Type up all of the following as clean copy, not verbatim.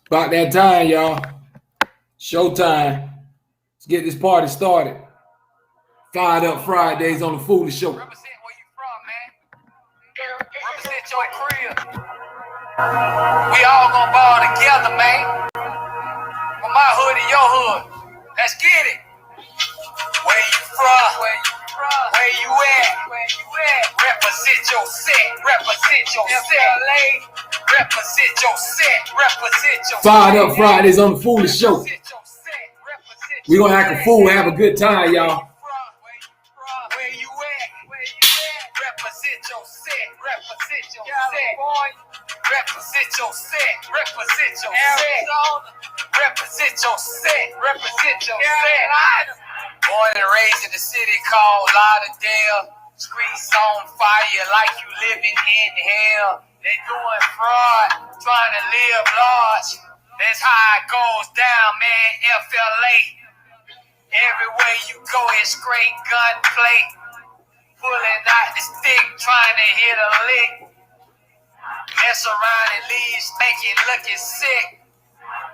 About that time, y'all. Showtime. Let's get this party started. Fired Up Fridays on the Foolish Show. Represent where you from, man. Represent your crib. We all gonna ball together, man. From my hood to your hood. Let's get it. Where you from? Where you from? Where you at? Where you at? Represent your set. Represent your set. Represent your set. Represent your set. Fired Up Fridays on the Foolish Show. We gonna act a fool, have a good time, y'all. Where you at? Where you at? Represent your set. Represent your set. Represent your set. Represent your set. Represent your set. Represent your set. Born and raised in the city called Lauderdale. Streets on fire like you living in hell. They doing fraud, trying to live large. That's how it goes down, man. FLA. Everywhere you go, it's straight gunplay. Pulling out the stick, trying to hit a lick. Mess around and leave stinking, looking sick.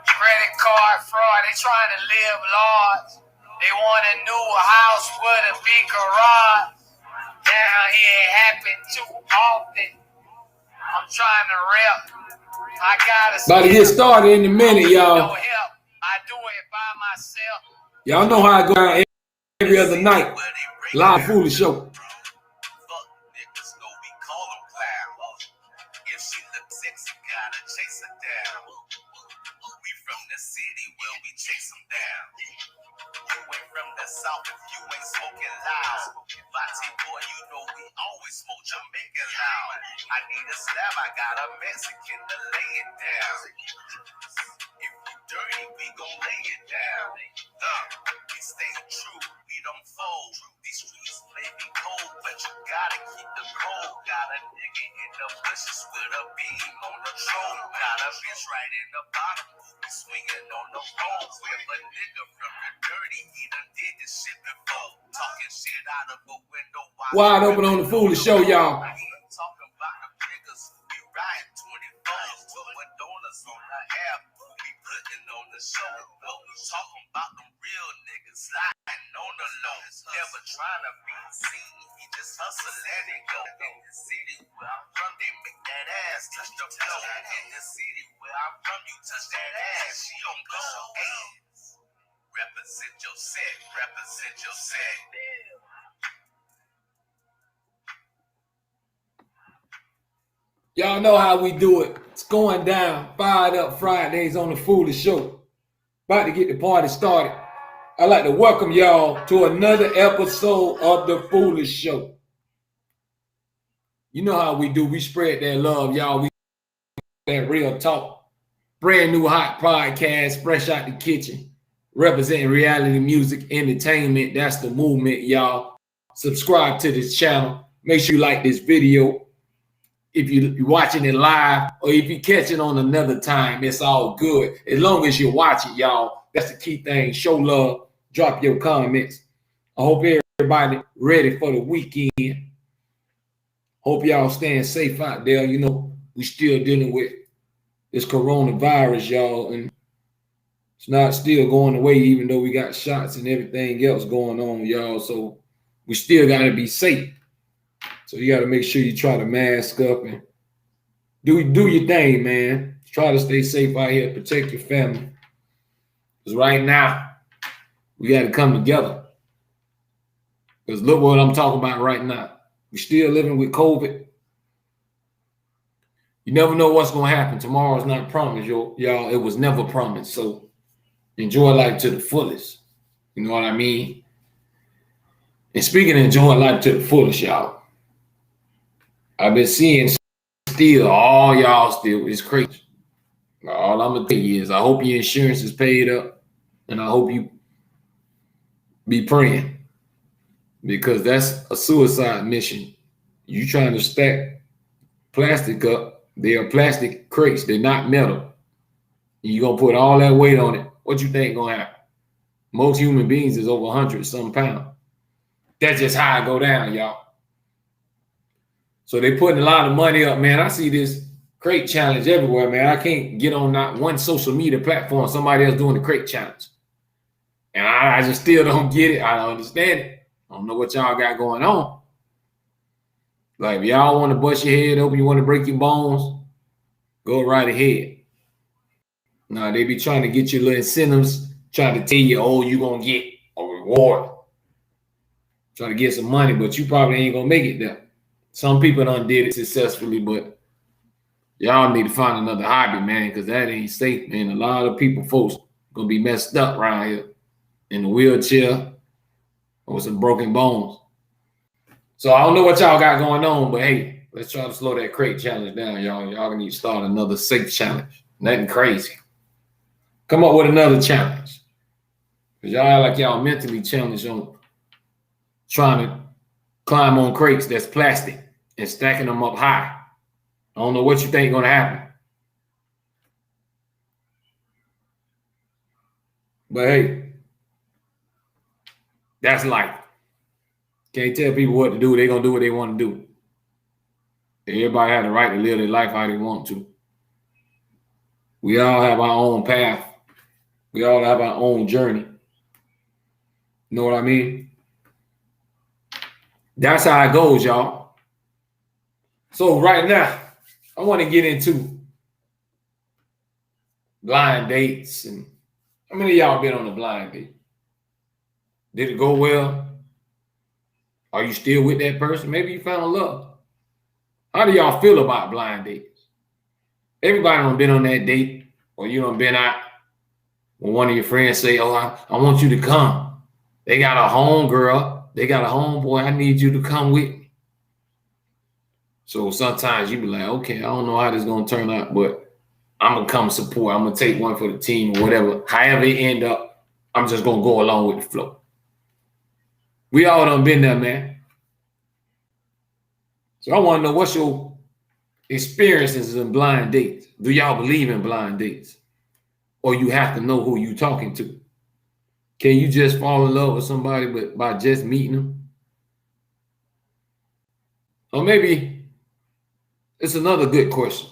Credit card fraud, they trying to live large. They want a new house with a big garage. Down here it happen too often. I'm trying to rep. I gotta About to get started in a minute, y'all. No help. I do it by myself. Y'all know how I go out every other night. Live Foolish Show. Chase her down. We from the city where we chase them down. You ain't from the south if you ain't smoking loud. Bati boy, you know we always smoke Jamaican loud. I need a slab, I got a Mexican to lay it down. If you dirty, we gon' lay it down. We stay true, we don't fold. These streets may be cold, but you gotta keep the cold. Got a nigga in the bushes with a beam on the troll. Got a bitch right in the bottom, we swinging on the pole. With a nigga from the dirty, he done did this shit before. Talking shit out of a window. Wide open on the Foolish Show, y'all. Talking about the niggas, we ride 24s. Putting donuts on the app, we putting on the show. But we talking about them real niggas sliding on the low. Never trying to be seen, he just hustle and it go. In the city where I'm from, they make that ass touch the floor. In the city where I'm from, you touch that ass, she don't go. Hey, represent your set, represent your set. Y'all know how we do it. It's going down. Fired Up Fridays on the Foolish Show. About to get the party started. I'd like to welcome y'all to another episode of the Foolish Show. You know how we do. We spread that love, y'all. We that real talk. Brand new hot podcast, fresh out the kitchen. Representing reality music, entertainment. That's the movement, y'all. Subscribe to this channel. Make sure you like this video. If you're watching it live or if you catch it on another time, it's all good. As long as you watch it, y'all. That's the key thing. Show love. Drop your comments. I hope everybody ready for the weekend. Hope y'all staying safe out there. You know, we still dealing with this coronavirus, y'all. And it's not still going away, even though we got shots and everything else going on, y'all. So we still got to be safe. So you got to make sure you try to mask up and do your thing, man. Try to stay safe out here, protect your family. Because right now, we got to come together. Because look what I'm talking about right now. We're still living with COVID. You never know what's going to happen. Tomorrow's not promised, y'all. It was never promised. So enjoy life to the fullest. You know what I mean? And speaking of enjoying life to the fullest, y'all, I've been seeing still, all y'all still, it's crazy. All I'm going to tell you is I hope your insurance is paid up and I hope you be praying because that's a suicide mission. You trying to stack plastic up. They are plastic crates. They're not metal. You're going to put all that weight on it. What you think going to happen? Most human beings is over 100-some pounds. That's just how I go down, y'all. So they putting a lot of money up, man. I see this Crate challenge everywhere, man. I can't get on not one social media platform somebody else doing the crate challenge. And I just still don't get it. I don't understand it. I don't know what y'all got going on. Like, if y'all want to bust your head open, you want to break your bones, go right ahead. Now, they be trying to get you little incentives, trying to tell you, oh, you're going to get a reward. Trying to get some money, but you probably ain't going to make it there. Some people done did it successfully, but y'all need to find another hobby, man, because that ain't safe, man. A lot of people, folks, going to be messed up around here in a wheelchair or with some broken bones. So I don't know what y'all got going on, but hey, let's try to slow that crate challenge down, y'all. Y'all need to start another safe challenge. Nothing crazy. Come up with another challenge. Because y'all like y'all mentally challenged on trying to climb on crates that's plastic and stacking them up high. I don't know what you think is going to happen. But hey, that's life. Can't tell people what to do. They're going to do what they want to do. Everybody has the right to live their life how they want to. We all have our own path. We all have our own journey. You know what I mean? That's how it goes, y'all. So right now, I want to get into blind dates. And how many of y'all been on a blind date? Did it go well? Are you still with that person? Maybe you found love. How do y'all feel about blind dates? Everybody done been on that date, or you done been out when one of your friends say, oh, I want you to come. They got a home girl. They got a homeboy. I need you to come with me. So sometimes you be like, okay, I don't know how this is going to turn out, but I'm going to come support. I'm going to take one for the team or whatever. However it end up, I'm just going to go along with the flow. We all done been there, man. So I want to know, what's your experiences in blind dates? Do y'all believe in blind dates? Or you have to know who you talking to? Can you just fall in love with somebody by just meeting them? Or maybe it's another good question.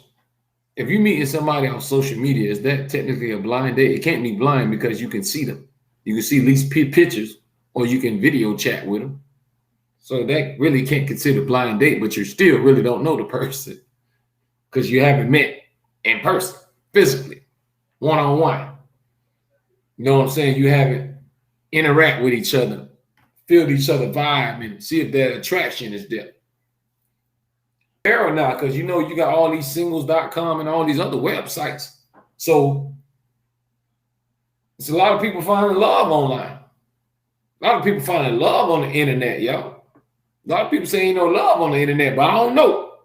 If you're meeting somebody on social media, is that technically a blind date? It can't be blind because you can see them. You can see at least pictures, or you can video chat with them. So that really can't consider blind date, but you still really don't know the person because you haven't met in person, physically, one-on-one. You know what I'm saying? You haven't interact with each other, feel each other vibe, and see if that attraction is there. Fair or not, because you know you got all these singles.com and all these other websites. So it's a lot of people finding love online. A lot of people finding love on the internet, y'all. A lot of people say ain't no love on the internet, but I don't know.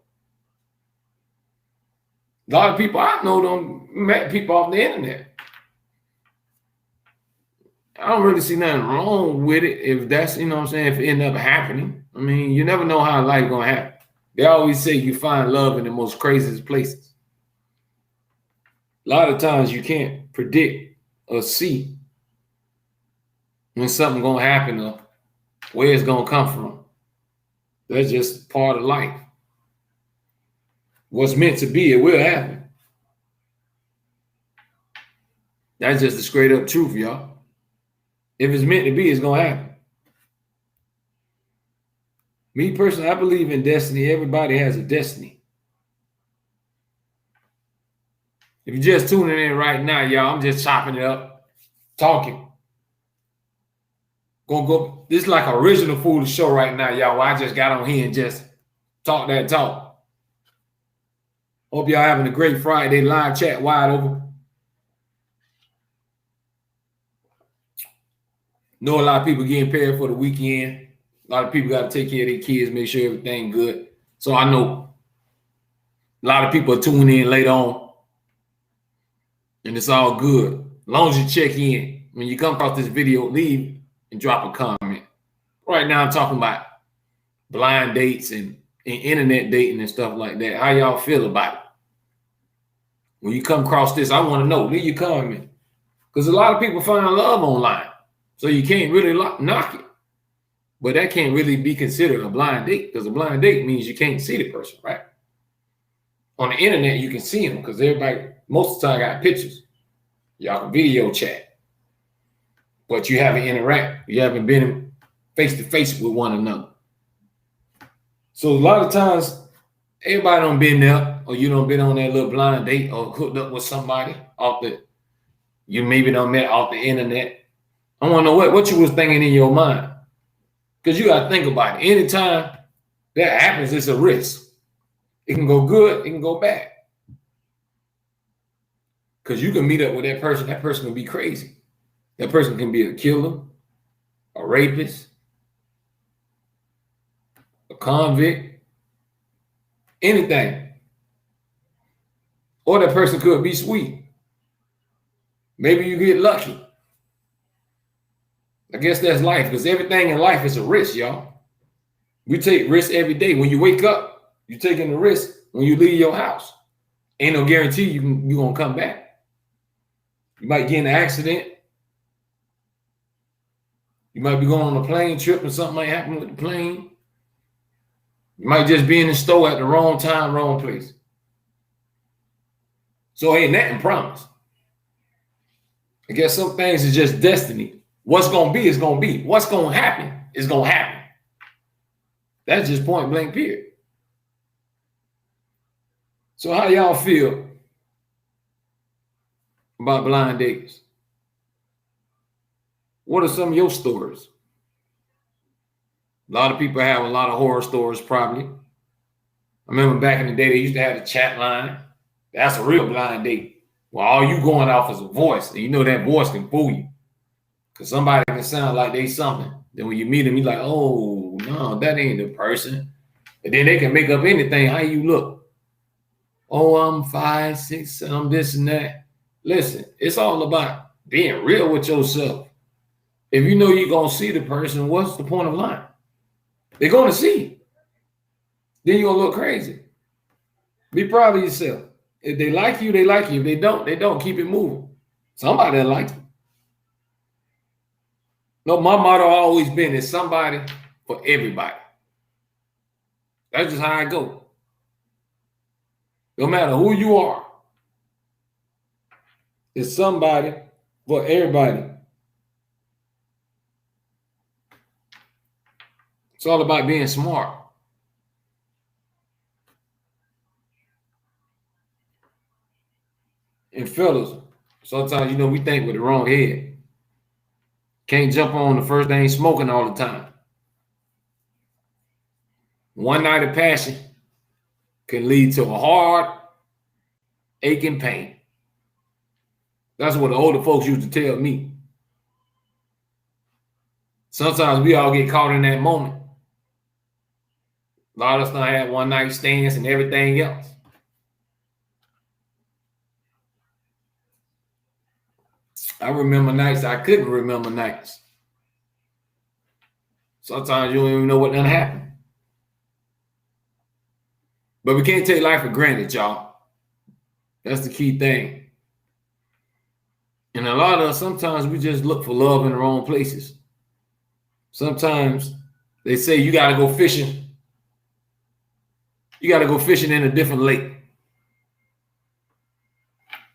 A lot of people I know don't met people off the internet. I don't really see nothing wrong with it if that's, you know what I'm saying, if it end up happening. I mean, you never know how life gonna happen. They always say you find love in the most craziest places. A lot of times you can't predict or see when something gonna happen or where it's gonna come from. That's just part of life. What's meant to be, it will happen. That's just the straight up truth, y'all. If it's meant to be, it's gonna happen. Me personally, I believe in destiny. Everybody has a destiny. If you're just tuning in right now, y'all, I'm just chopping it up, talking. Gonna go. This is like an original foolish show right now, y'all. Where I just got on here and just talk that talk. Hope y'all having a great Friday. Live chat wide open. Know a lot of people getting prepared for the weekend. A lot of people got to take care of their kids, make sure everything good. So I know a lot of people are tuning in later on, and it's all good. As long as you check in. When you come across this video, leave and drop a comment. Right now I'm talking about blind dates and internet dating and stuff like that. How y'all feel about it? When you come across this, I want to know. Leave your comment. Because a lot of people find love online. So you can't really knock it. But that can't really be considered a blind date, because a blind date means you can't see the person, right? On the internet, you can see them because everybody, most of the time, got pictures. Y'all can video chat. But you haven't interacted. You haven't been face to face with one another. So a lot of times, everybody don't been there, or you don't been on that little blind date or hooked up with somebody you maybe don't met off the internet. I want to know what you was thinking in your mind. Because you got to think about it. Anytime that happens, it's a risk. It can go good, it can go bad. Because you can meet up with that person can be crazy. That person can be a killer, a rapist, a convict, anything. Or that person could be sweet. Maybe you get lucky. I guess that's life, because everything in life is a risk, y'all. We take risks every day. When you wake up, you're taking the risk. When you leave your house, ain't no guarantee you're going to come back. You might get in an accident. You might be going on a plane trip and something might happen with the plane. You might just be in the store at the wrong time, wrong place. So ain't nothing promised. I guess some things is just destiny. What's going to be is going to be. What's going to happen is going to happen. That's just point blank period. So how y'all feel about blind dates? What are some of your stories? A lot of people have a lot of horror stories probably. I remember back in the day, they used to have the chat line. That's a real blind date. Well, all you going off is a voice. And you know that voice can fool you. Because somebody can sound like they something. Then when you meet them, you're like, oh, no, that ain't the person. And then they can make up anything, how you look. Oh, I'm 5'6", I'm this and that. Listen, it's all about being real with yourself. If you know you're going to see the person, what's the point of lying? They're going to see. Then you're going to look crazy. Be proud of yourself. If they like you, they like you. If they don't. Keep it moving. Somebody will like you. No, my motto always been is somebody for everybody. That's just how I go. No matter who you are, it's somebody for everybody. It's all about being smart. And fellas, sometimes, we think with the wrong head. Can't jump on the first thing smoking all the time. One night of passion can lead to a hard, aching pain. That's what the older folks used to tell me. Sometimes we all get caught in that moment. A lot of us done had one night stands and everything else. I remember nights I couldn't remember nights. Sometimes you don't even know what done happened. But we can't take life for granted, y'all. That's the key thing. And a lot of us, sometimes we just look for love in the wrong places. Sometimes they say you got to go fishing. You got to go fishing in a different lake.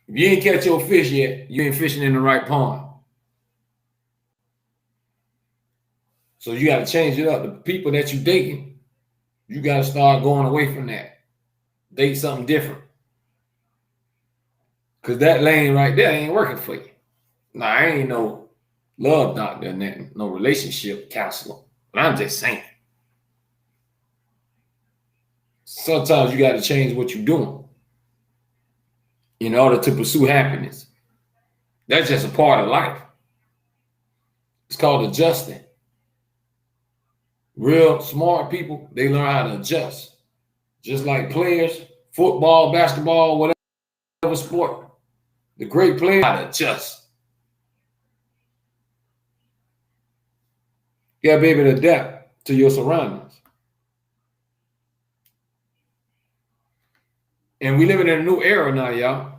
If you ain't catch your fish yet, you ain't fishing in the right pond. So you got to change it up. The people that you dating, you got to start going away from that. Date something different. Because that lane right there ain't working for you. Now, I ain't no love doctor and that, no relationship counselor. But I'm just saying. Sometimes you got to change what you're doing in order to pursue happiness. That's just a part of life. It's called adjusting. Real smart people, they learn how to adjust. Just like players, football, basketball, whatever sport, the great players how to adjust. You got to be able to adapt to your surroundings. And we living in a new era now, y'all,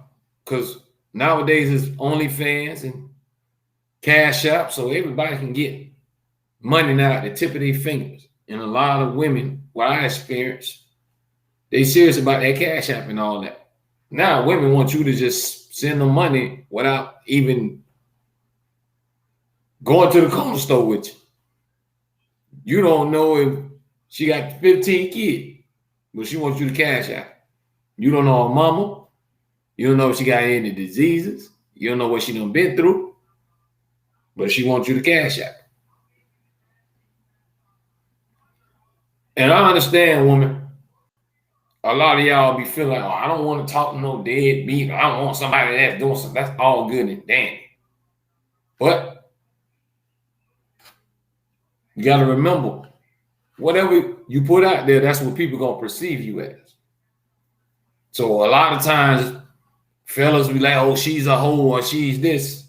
because nowadays it's OnlyFans and Cash App, so everybody can get money now at the tip of their fingers. And a lot of women, what I experienced, They serious about that cash app and all that. Now women want you to just send them money without even going to the corner store with you. You don't know if she got 15 kids, but she wants you to cash out. You don't know her mama. You don't know if she got any diseases. You don't know what she done been through, but she wants you to cash out. And I understand, woman. A lot of y'all be feeling like, oh, I don't want to talk to no deadbeat. I don't want somebody that's doing something. That's all good and dandy. But you got to remember, whatever you put out there, that's what people going to perceive you as. So a lot of times, fellas be like, oh, she's a hoe or she's this.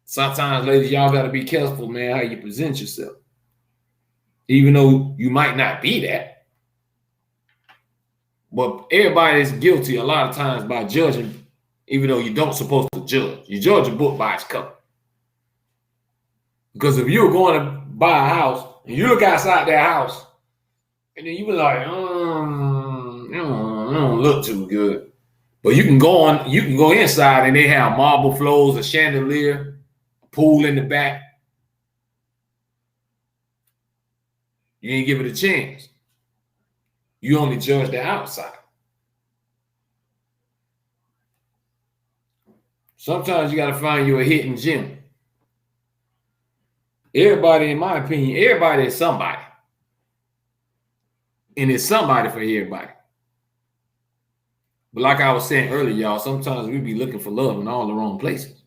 Sometimes, ladies, y'all got to be careful, man, how you present yourself. Even though you might not be that. But everybody is guilty a lot of times by judging, even though you don't supposed to judge. You judge a book by its cover. Because if you're going to buy a house and you look outside that house and then you be like, it don't look too good. But you can go inside and they have marble floors, a chandelier, a pool in the back. You ain't give it a chance. You only judge the outside. Sometimes you got to find you a hidden gem. Everybody, in my opinion, everybody is somebody. And it's somebody for everybody. But like I was saying earlier, y'all, sometimes we be looking for love in all the wrong places.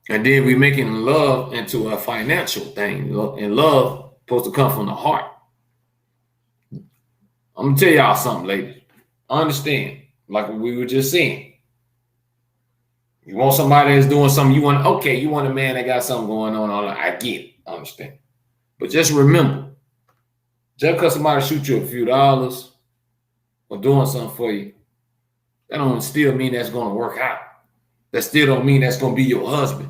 And then we making love into a financial thing. And love supposed to come from the heart. I'm going to tell y'all something, ladies. Understand, like we were just saying. You want somebody that's doing something, you want a man that got something going on. I get it. I understand. But just remember, just because somebody shoot you a few dollars or doing something for you, that don't still mean that's going to work out. That still don't mean that's going to be your husband.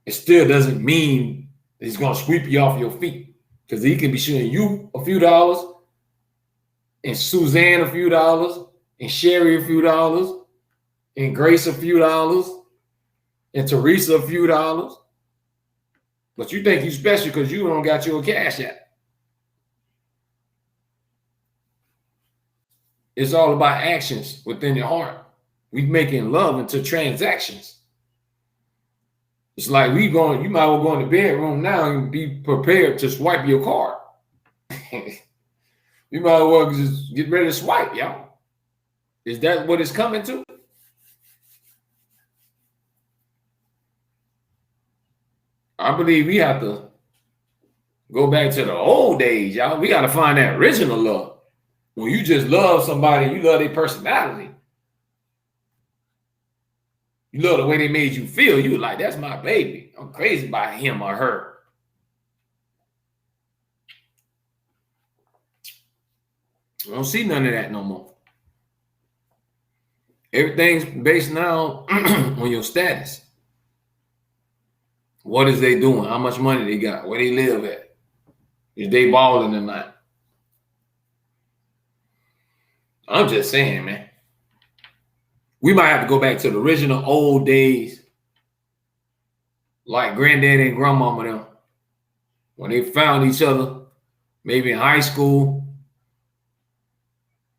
It still doesn't mean that he's going to sweep you off your feet. Because he can be shooting you a few dollars, and Suzanne a few dollars, and Sherry a few dollars, and Grace a few dollars, and Teresa a few dollars. But you think you special because you don't got your cash app. It's all about actions within your heart. We making love into transactions. It's like you might well go in the bedroom now and be prepared to swipe your card. You might well just get ready to swipe, y'all. Is that what it's coming to? I believe we have to go back to the old days, y'all. We got to find that original love. When you just love somebody, you love their personality. You love the way they made you feel. You like, that's my baby. I'm crazy about him or her. I don't see none of that no more. Everything's based now on your status. What is they doing? How much money they got? Where they live at? Is they balling or not? I'm just saying, man. We might have to go back to the original old days, like granddaddy and grandmama them, when they found each other, maybe in high school,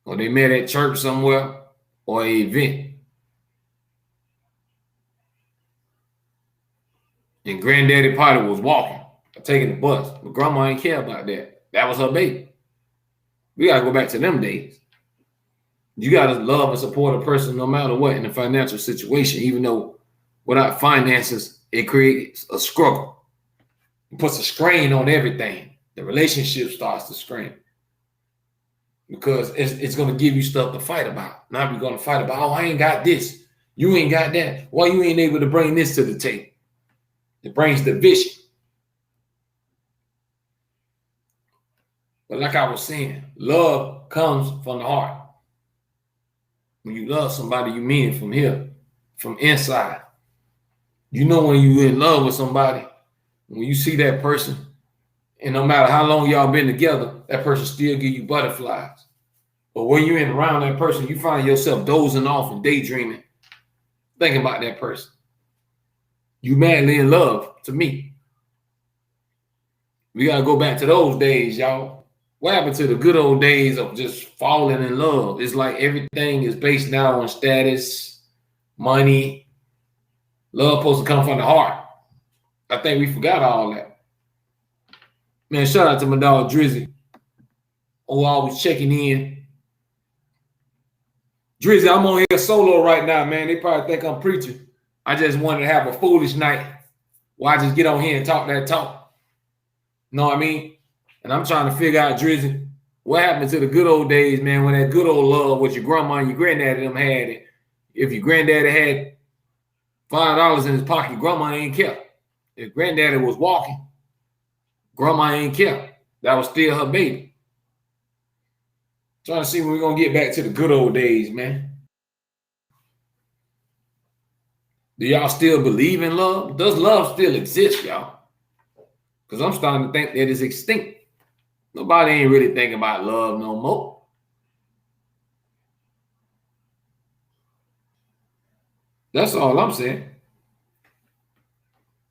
or they met at church somewhere, or an event. And granddaddy probably was walking or taking the bus, but grandma ain't care about that. That was her baby. We gotta go back to them days. You gotta love and support a person no matter what in a financial situation, even though without finances, it creates a struggle. It puts a strain on everything. The relationship starts to strain. Because it's going to give you stuff to fight about. Now we're going to fight about, oh, I ain't got this. You ain't got that. Why you ain't able to bring this to the table? It brings division. But like I was saying, love comes from the heart. When you love somebody, you mean it from here, from inside. You know when you're in love with somebody, when you see that person And no matter how long y'all been together, that person still give you butterflies. But when you're in around that person, you find yourself dozing off and daydreaming, thinking about that person. You madly in love, to me. We gotta go back to those days, y'all. What happened to the good old days of just falling in love? It's like everything is based now on status, money. Love supposed to come from the heart. I think we forgot all that. Man, shout out to my dog Drizzy, who always checking in. Drizzy, I'm on here solo right now, man. They probably think I'm preaching. I just wanted to have a foolish night where I just get on here and talk that talk. Know what I mean? And I'm trying to figure out, Drizzy, what happened to the good old days, man, when that good old love with your grandma and your granddaddy them had it. If your granddaddy had $5 in his pocket, grandma ain't kept. If granddaddy was walking, grandma ain't kept. That was still her baby. Trying to see when we're going to get back to the good old days, man. Do y'all still believe in love? Does love still exist, y'all? Because I'm starting to think that it's extinct. Nobody ain't really thinking about love no more. That's all I'm saying.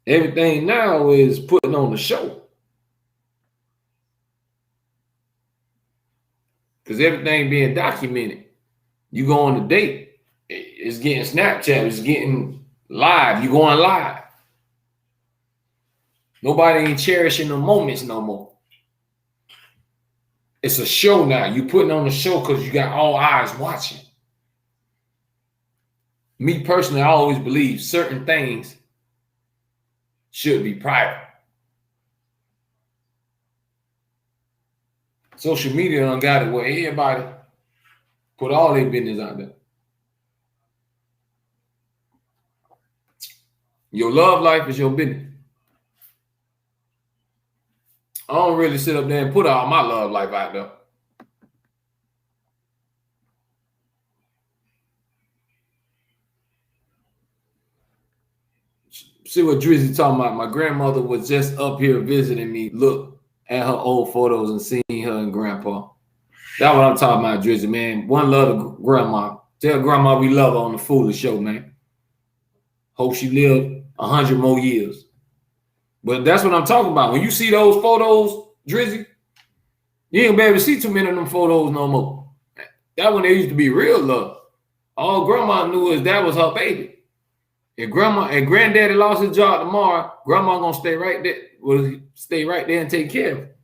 Everything now is putting on the show. Because everything being documented. You go on a date, it's getting Snapchat, it's getting live. You going live. Nobody ain't cherishing the moments no more. It's a show now. You putting on the show because you got all eyes watching. Me personally, I always believe certain things should be private. Social media done got it where everybody put all their business out there. Your love life is your business. I don't really sit up there and put all my love life out there. See what Drizzy talking about. My grandmother was just up here visiting me. Look at her old photos and seeing her and grandpa. That's what I'm talking about, Drizzy, man. One love to grandma. Tell grandma we love her on the Foolish Show, man. Hope she lived 100 more years. But that's what I'm talking about. When you see those photos, Drizzy, you ain't be able to see too many of them photos no more. That when they used to be real love. All grandma knew is that was her baby. If grandma and granddaddy lost his job tomorrow, grandma gonna stay right there. Will stay right there and take care of it.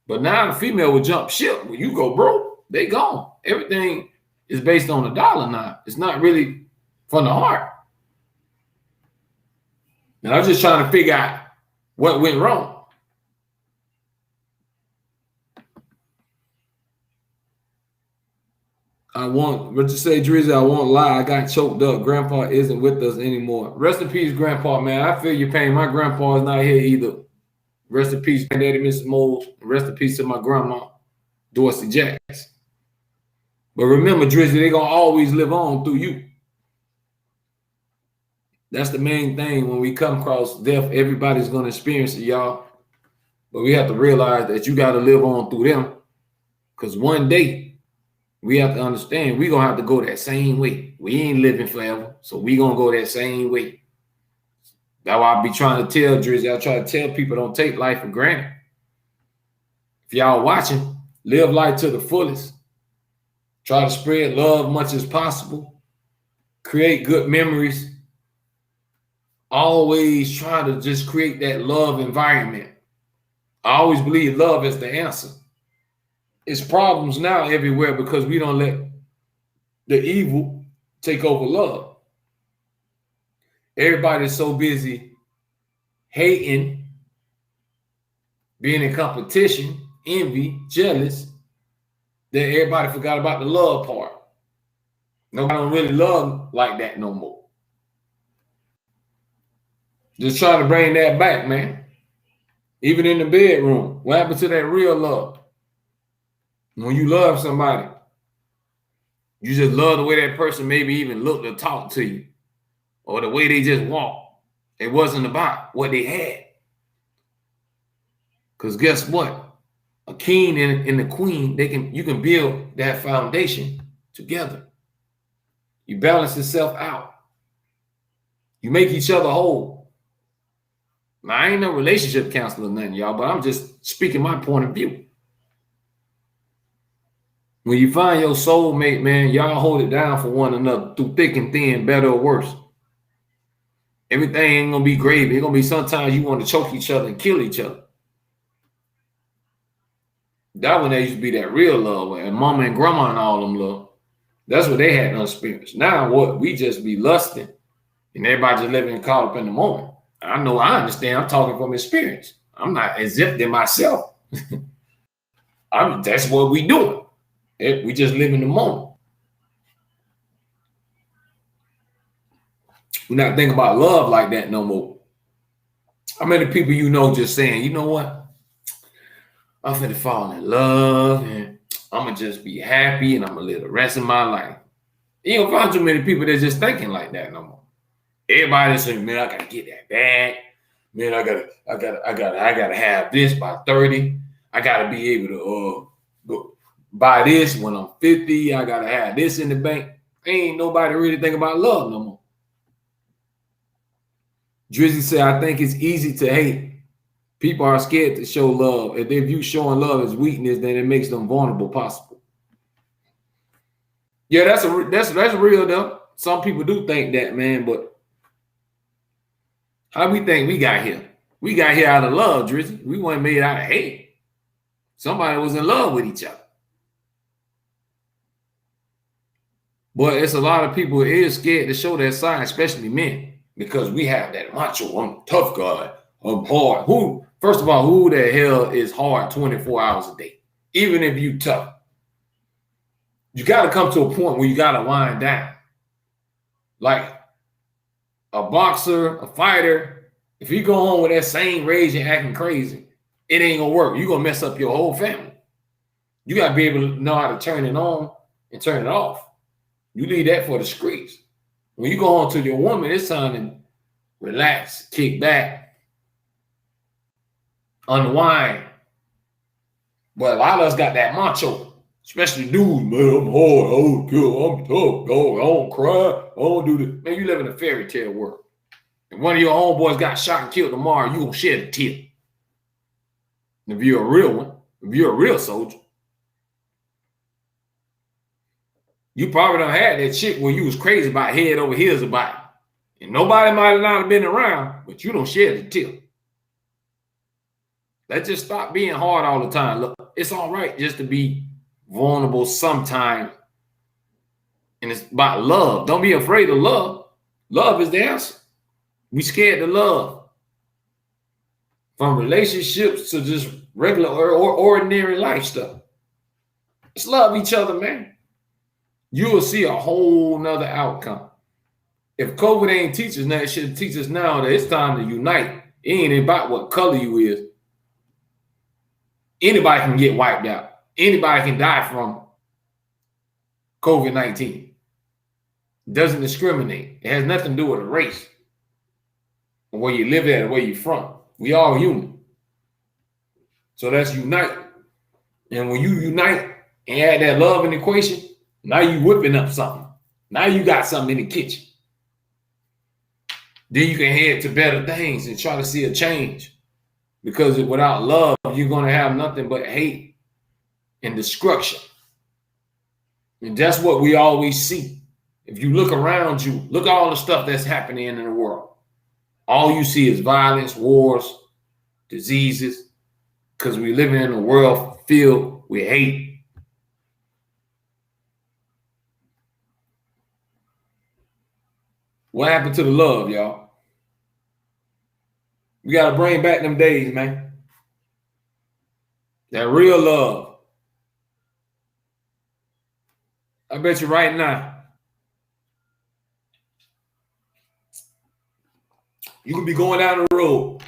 But now the female will jump ship. When you go broke, they gone. Everything is based on the dollar now. It's not really from the heart. And I'm just trying to figure out what went wrong. What you say, Drizzy, I won't lie. I got choked up. Grandpa isn't with us anymore. Rest in peace, Grandpa, man. I feel your pain. My grandpa is not here either. Rest in peace, Granddaddy, Mrs. Moles. Rest in peace to my grandma, Dorsey Jacks. But remember, Drizzy, they're going to always live on through you. That's the main thing. When we come across death, everybody's going to experience it, y'all. But we have to realize that you got to live on through them. Because one day, we have to understand we're going to have to go that same way. We ain't living forever, so we're going to go that same way. That's why I be trying to tell Drizzy. I try to tell people don't take life for granted. If y'all watching, live life to the fullest. Try to spread love much as possible. Create good memories. Always try to just create that love environment. I always believe love is the answer. It's problems now everywhere because we don't let the evil take over love. Everybody's so busy hating, being in competition, envy, jealous, that everybody forgot about the love part. Nobody don't really love like that no more. Just trying to bring that back, man. Even in the bedroom, what happened to that real love? When you love somebody, you just love the way that person maybe even looked or talked to you, or the way they just walked. It wasn't about what they had. Because guess what? A king and the queen, you can build that foundation together. You balance yourself out. You make each other whole. Now, I ain't no relationship counselor or nothing, y'all, but I'm just speaking my point of view. When you find your soulmate, man, y'all hold it down for one another through thick and thin, better or worse. Everything ain't gonna be gravy. It's gonna be sometimes you want to choke each other and kill each other. That when there used to be that real love, and mama and grandma and all them love. That's what they had unexperienced. Now what? We just be lusting, and everybody just living caught up in the moment. I understand. I'm talking from experience. I'm not exempting myself. That's what we doing. We just live in the moment. We're not thinking about love like that no more. How many people you know just saying, you know what? I'm finna fall in love and I'm gonna just be happy and I'm gonna live the rest of my life. You don't find too many people that's just thinking like that no more. Everybody saying, man, I gotta get that bag. Man, I gotta have this by 30. I gotta be able to go buy this when I'm 50. I gotta have this in the bank. Ain't nobody really think about love no more. Drizzy said, I think it's easy to hate. People are scared to show love. If they view showing love as weakness, then it makes them vulnerable possible. Yeah, that's real though. Some people do think that, man, but how we think we got here? We got here out of love, Drizzy. We weren't made out of hate. Somebody was in love with each other. But it's a lot of people who is scared to show that side, especially men, because we have that macho, I'm a tough guy, I'm hard. First of all, who the hell is hard 24 hours a day? Even if you tough. You got to come to a point where you got to wind down. Like a boxer, a fighter, if you go home with that same rage and acting crazy, it ain't going to work. You're going to mess up your whole family. You got to be able to know how to turn it on and turn it off. You leave that for the streets. When you go home to your woman, it's time to relax, kick back, unwind. But a lot of us got that macho, especially dudes, man, I'm hard, I don't kill, I'm tough, dog, I don't cry, I don't do this. Man, you live in a fairy tale world. If one of your homeboys got shot and killed tomorrow, you gonna shed a tear. If you're a real one, if you're a real soldier, you probably done had that chick where you was crazy about head over heels about it. And nobody might not have been around, but you don't shed a tear. Let's just stop being hard all the time. Look, it's all right just to be vulnerable sometimes. And it's about love. Don't be afraid of love. Love is the answer. We scared to love. From relationships to just regular or ordinary life stuff. Let's love each other, man. You will see a whole nother outcome. If COVID ain't teach us now, it should teach us now that it's time to unite. It ain't about what color you is. Anybody can get wiped out. Anybody can die from COVID-19. It doesn't discriminate. It has nothing to do with a race or where you live at or where you're from. We all human. So let's unite. And when you unite and add that love in the equation, now you whipping up something. Now you got something in the kitchen. Then you can head to better things and try to see a change. Because without love, you're going to have nothing but hate and destruction. And that's what we always see. If you look around you, look at all the stuff that's happening in the world. All you see is violence, wars, diseases, because we live in a world filled with hate. What happened to the love, y'all? We got to bring back them days, man. That real love. I bet you right now, you could be going down the road.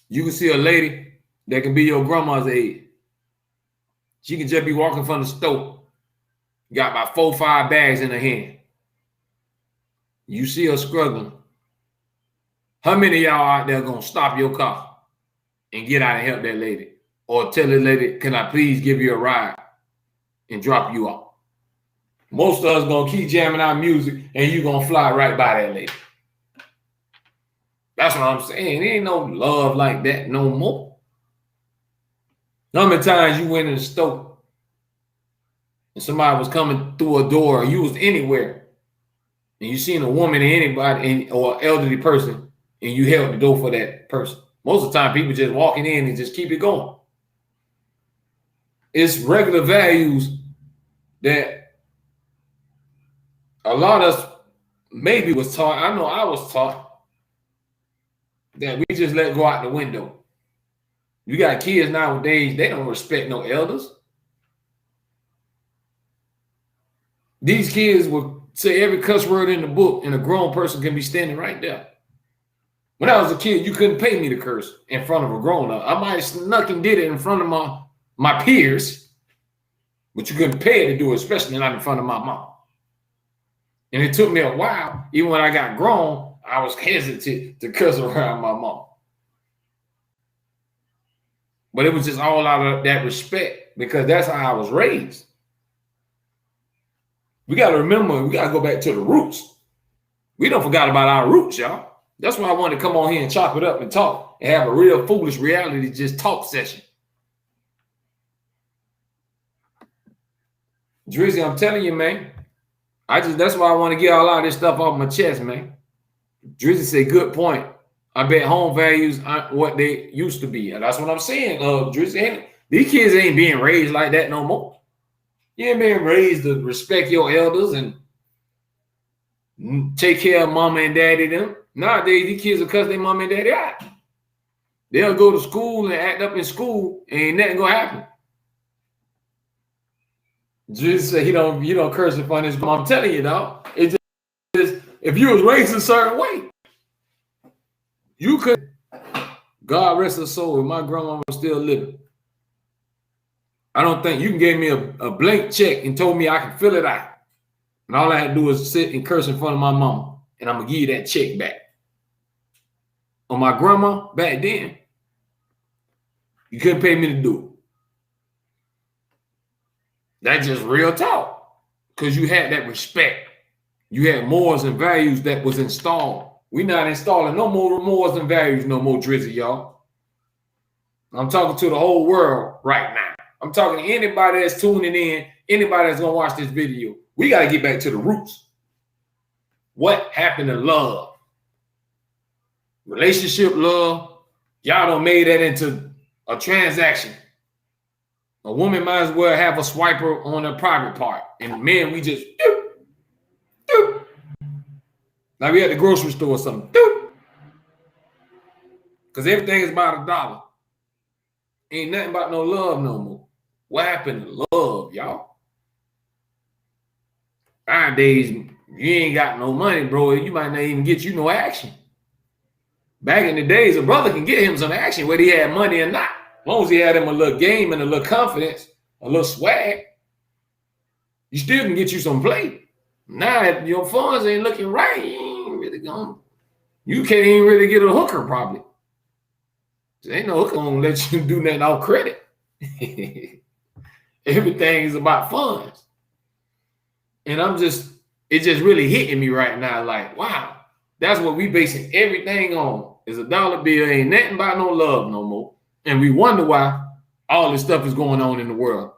You can see a lady that can be your grandma's age. She can just be walking from the store. Got about 4 or 5 bags in her hand. You see her struggling. How many of y'all out there gonna stop your car and get out and help that lady. Or tell the lady, can I please give you a ride and drop you off? Most of us gonna keep jamming our music and you gonna fly right by that lady. That's what I'm saying. There ain't no love like that no more. How many times you went in the store and somebody was coming through a door or you was anywhere and you seen a woman or anybody or elderly person and you held the door for that person? Most of the time people just walking in and just keep it going. It's regular values that a lot of us maybe was taught. I know I was taught that we just let go out the window. You got kids nowadays, they don't respect no elders. These kids will say every cuss word in the book and a grown person can be standing right there. When I was a kid, you couldn't pay me to curse in front of a grown-up. I might have snuck and did it in front of my peers, but you couldn't pay it to do it, especially not in front of my mom. And it took me a while, even when I got grown, I was hesitant to curse around my mom. But it was just all out of that respect because that's how I was raised. We got to remember, we got to go back to the roots. We don't forget about our roots, y'all. That's why I wanted to come on here and chop it up and talk and have a real foolish reality just talk session. Drizzy, I'm telling you, man. That's why I want to get all of this stuff off my chest, man. Drizzy said, good point. I bet home values aren't what they used to be. And that's what I'm saying. Drizzy, these kids ain't being raised like that no more. You ain't being raised to respect your elders and take care of mama and daddy them. Nowadays, these kids will cuss their mama and daddy out. They'll go to school and act up in school and ain't nothing gonna happen. Just say you don't curse in front of his mom. I'm telling you, dog. It's just if you was raised a certain way, you could. God rest her soul. If my grandma was still living, I don't think you can give me a blank check and told me I can fill it out, and all I had to do was sit and curse in front of my mama, and I'm gonna give you that check back. On my grandma back then, you couldn't pay me to do it. That's just real talk. Because you had that respect. You had morals and values that was installed. We're not installing no more morals and values no more, Drizzy, y'all. I'm talking to the whole world right now. I'm talking to anybody that's tuning in, anybody that's going to watch this video. We got to get back to the roots. What happened to love? Relationship love, y'all done made that into a transaction. A woman might as well have a swiper on her private part. And men, we just doop, doop. Like we at the grocery store or something. Doop. Because everything is about $1. Ain't nothing about no love no more. What happened to love, y'all? Nowadays, you ain't got no money, bro. You might not even get you no action. Back in the days, a brother can get him some action whether he had money or not. As long as he had him a little game and a little confidence, a little swag, you still can get you some play. Now, if your funds ain't looking right, you ain't really going. You can't even really get a hooker probably. There ain't no hooker gonna let you do nothing off credit. Everything is about funds. And it's just really hitting me right now. Like, wow, that's what we basing everything on. Is a dollar bill. Ain't nothing about no love no more. And we wonder why all this stuff is going on in the world.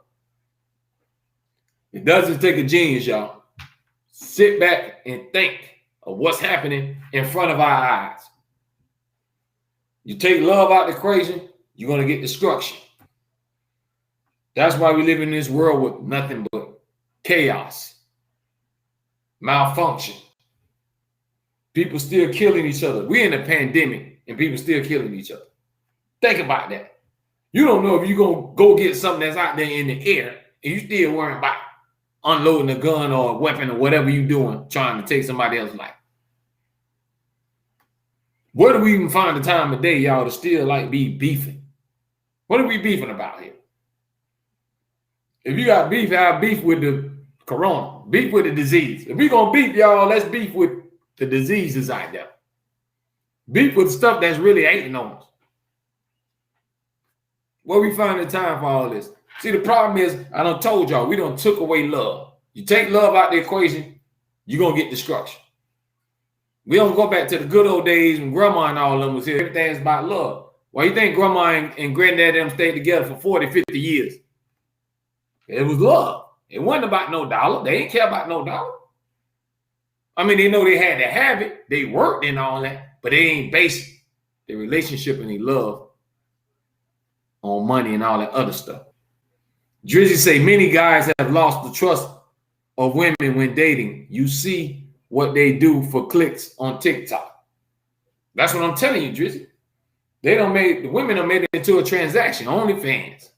It doesn't take a genius, y'all. Sit back and think of what's happening in front of our eyes. You take love out the equation, you're going to get destruction. That's why we live in this world with nothing but chaos, malfunction. People still killing each other. We're in a pandemic and people still killing each other. Think about that. You don't know if you're going to go get something that's out there in the air and you still worrying about unloading a gun or a weapon or whatever you're doing, trying to take somebody else's life. Where do we even find the time of day, y'all, to still like be beefing? What are we beefing about here? If you got beef, have beef with the corona, beef with the disease. If we're going to beef, y'all, let's beef with the diseases out there. Beef with stuff that's really hating on us. Where we find the time for all this? See, the problem is, I done told y'all, we done took away love. You take love out the equation, you're going to get destruction. We don't go back to the good old days when grandma and all of them was here. Everything's about love. Why you think grandma and granddad them stayed together for 40, 50 years? It was love. It wasn't about no dollar. They didn't care about no dollar. I mean, they know they had to have it. They worked and all that, but they ain't based their relationship and their love on money and all that other stuff. Drizzy say many guys have lost the trust of women when dating. You see what they do for clicks on TikTok. That's what I'm telling you, Drizzy. The women have made it into a transaction, OnlyFans,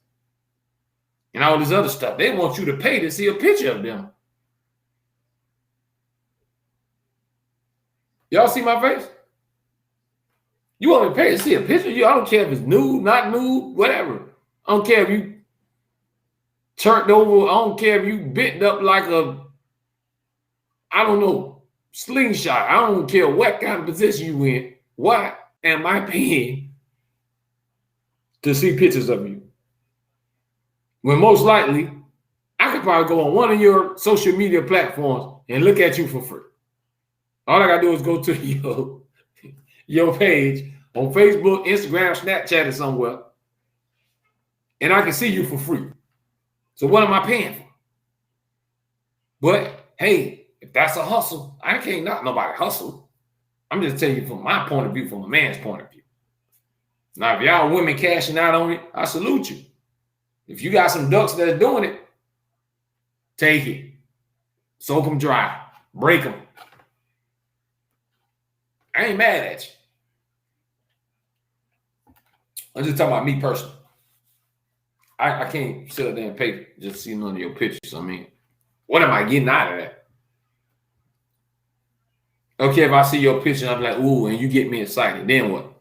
and all this other stuff. They want you to pay to see a picture of them. Y'all see my face? You want me to pay to see a picture of you? I don't care if it's nude, not nude, whatever. I don't care if you turned over. I don't care if you bent up like a, I don't know, slingshot. I don't care what kind of position you in. Why am I paying to see pictures of you? When most likely, I could probably go on one of your social media platforms and look at you for free. All I gotta do is go to your page on Facebook, Instagram, Snapchat, or somewhere, and I can see you for free. So what am I paying for? But hey, if that's a hustle, I can't knock nobody hustle. I'm just telling you from my point of view, from a man's point of view. Now, if y'all women cashing out on it, I salute you. If you got some ducks that's doing it, take it. Soak them dry. Break them. I ain't mad at you. I'm just talking about me personally. I can't sit there and pay just see none of your pictures. I mean, what am I getting out of that? Okay, if I see your picture, I'm like, ooh, and you get me excited, then what?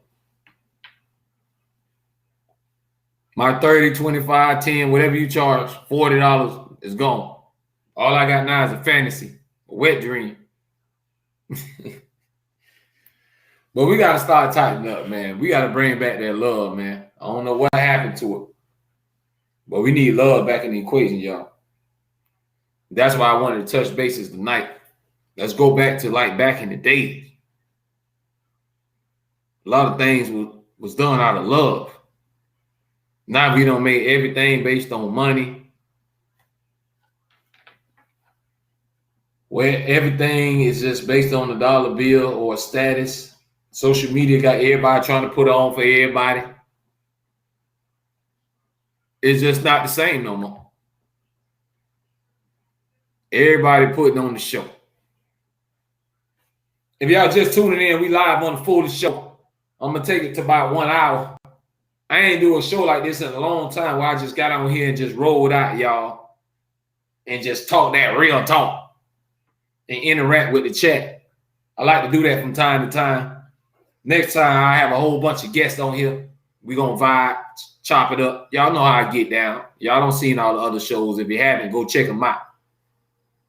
My 30, 25, 10, whatever you charge, $40 is gone. All I got now is a fantasy, a wet dream. But we got to start tightening up, man. We got to bring back that love, man. I don't know what happened to it. But we need love back in the equation, y'all. That's why I wanted to touch bases tonight. Let's go back to like back in the days. A lot of things was done out of love. Now we don't make everything based on money. Where everything is just based on the dollar bill or status. Social media got everybody trying to put on for everybody. It's just not the same no more. Everybody putting on the show. If y'all just tuning in, we live on the fullest show. I'm going to take it to about 1 hour. I ain't do a show like this in a long time where I just got on here and just rolled out, y'all, and just talk that real talk and interact with the chat. I like to do that from time to time. Next time, I have a whole bunch of guests on here. We're going to vibe, chop it up. Y'all know how I get down. Y'all don't seen all the other shows. If you haven't, go check them out.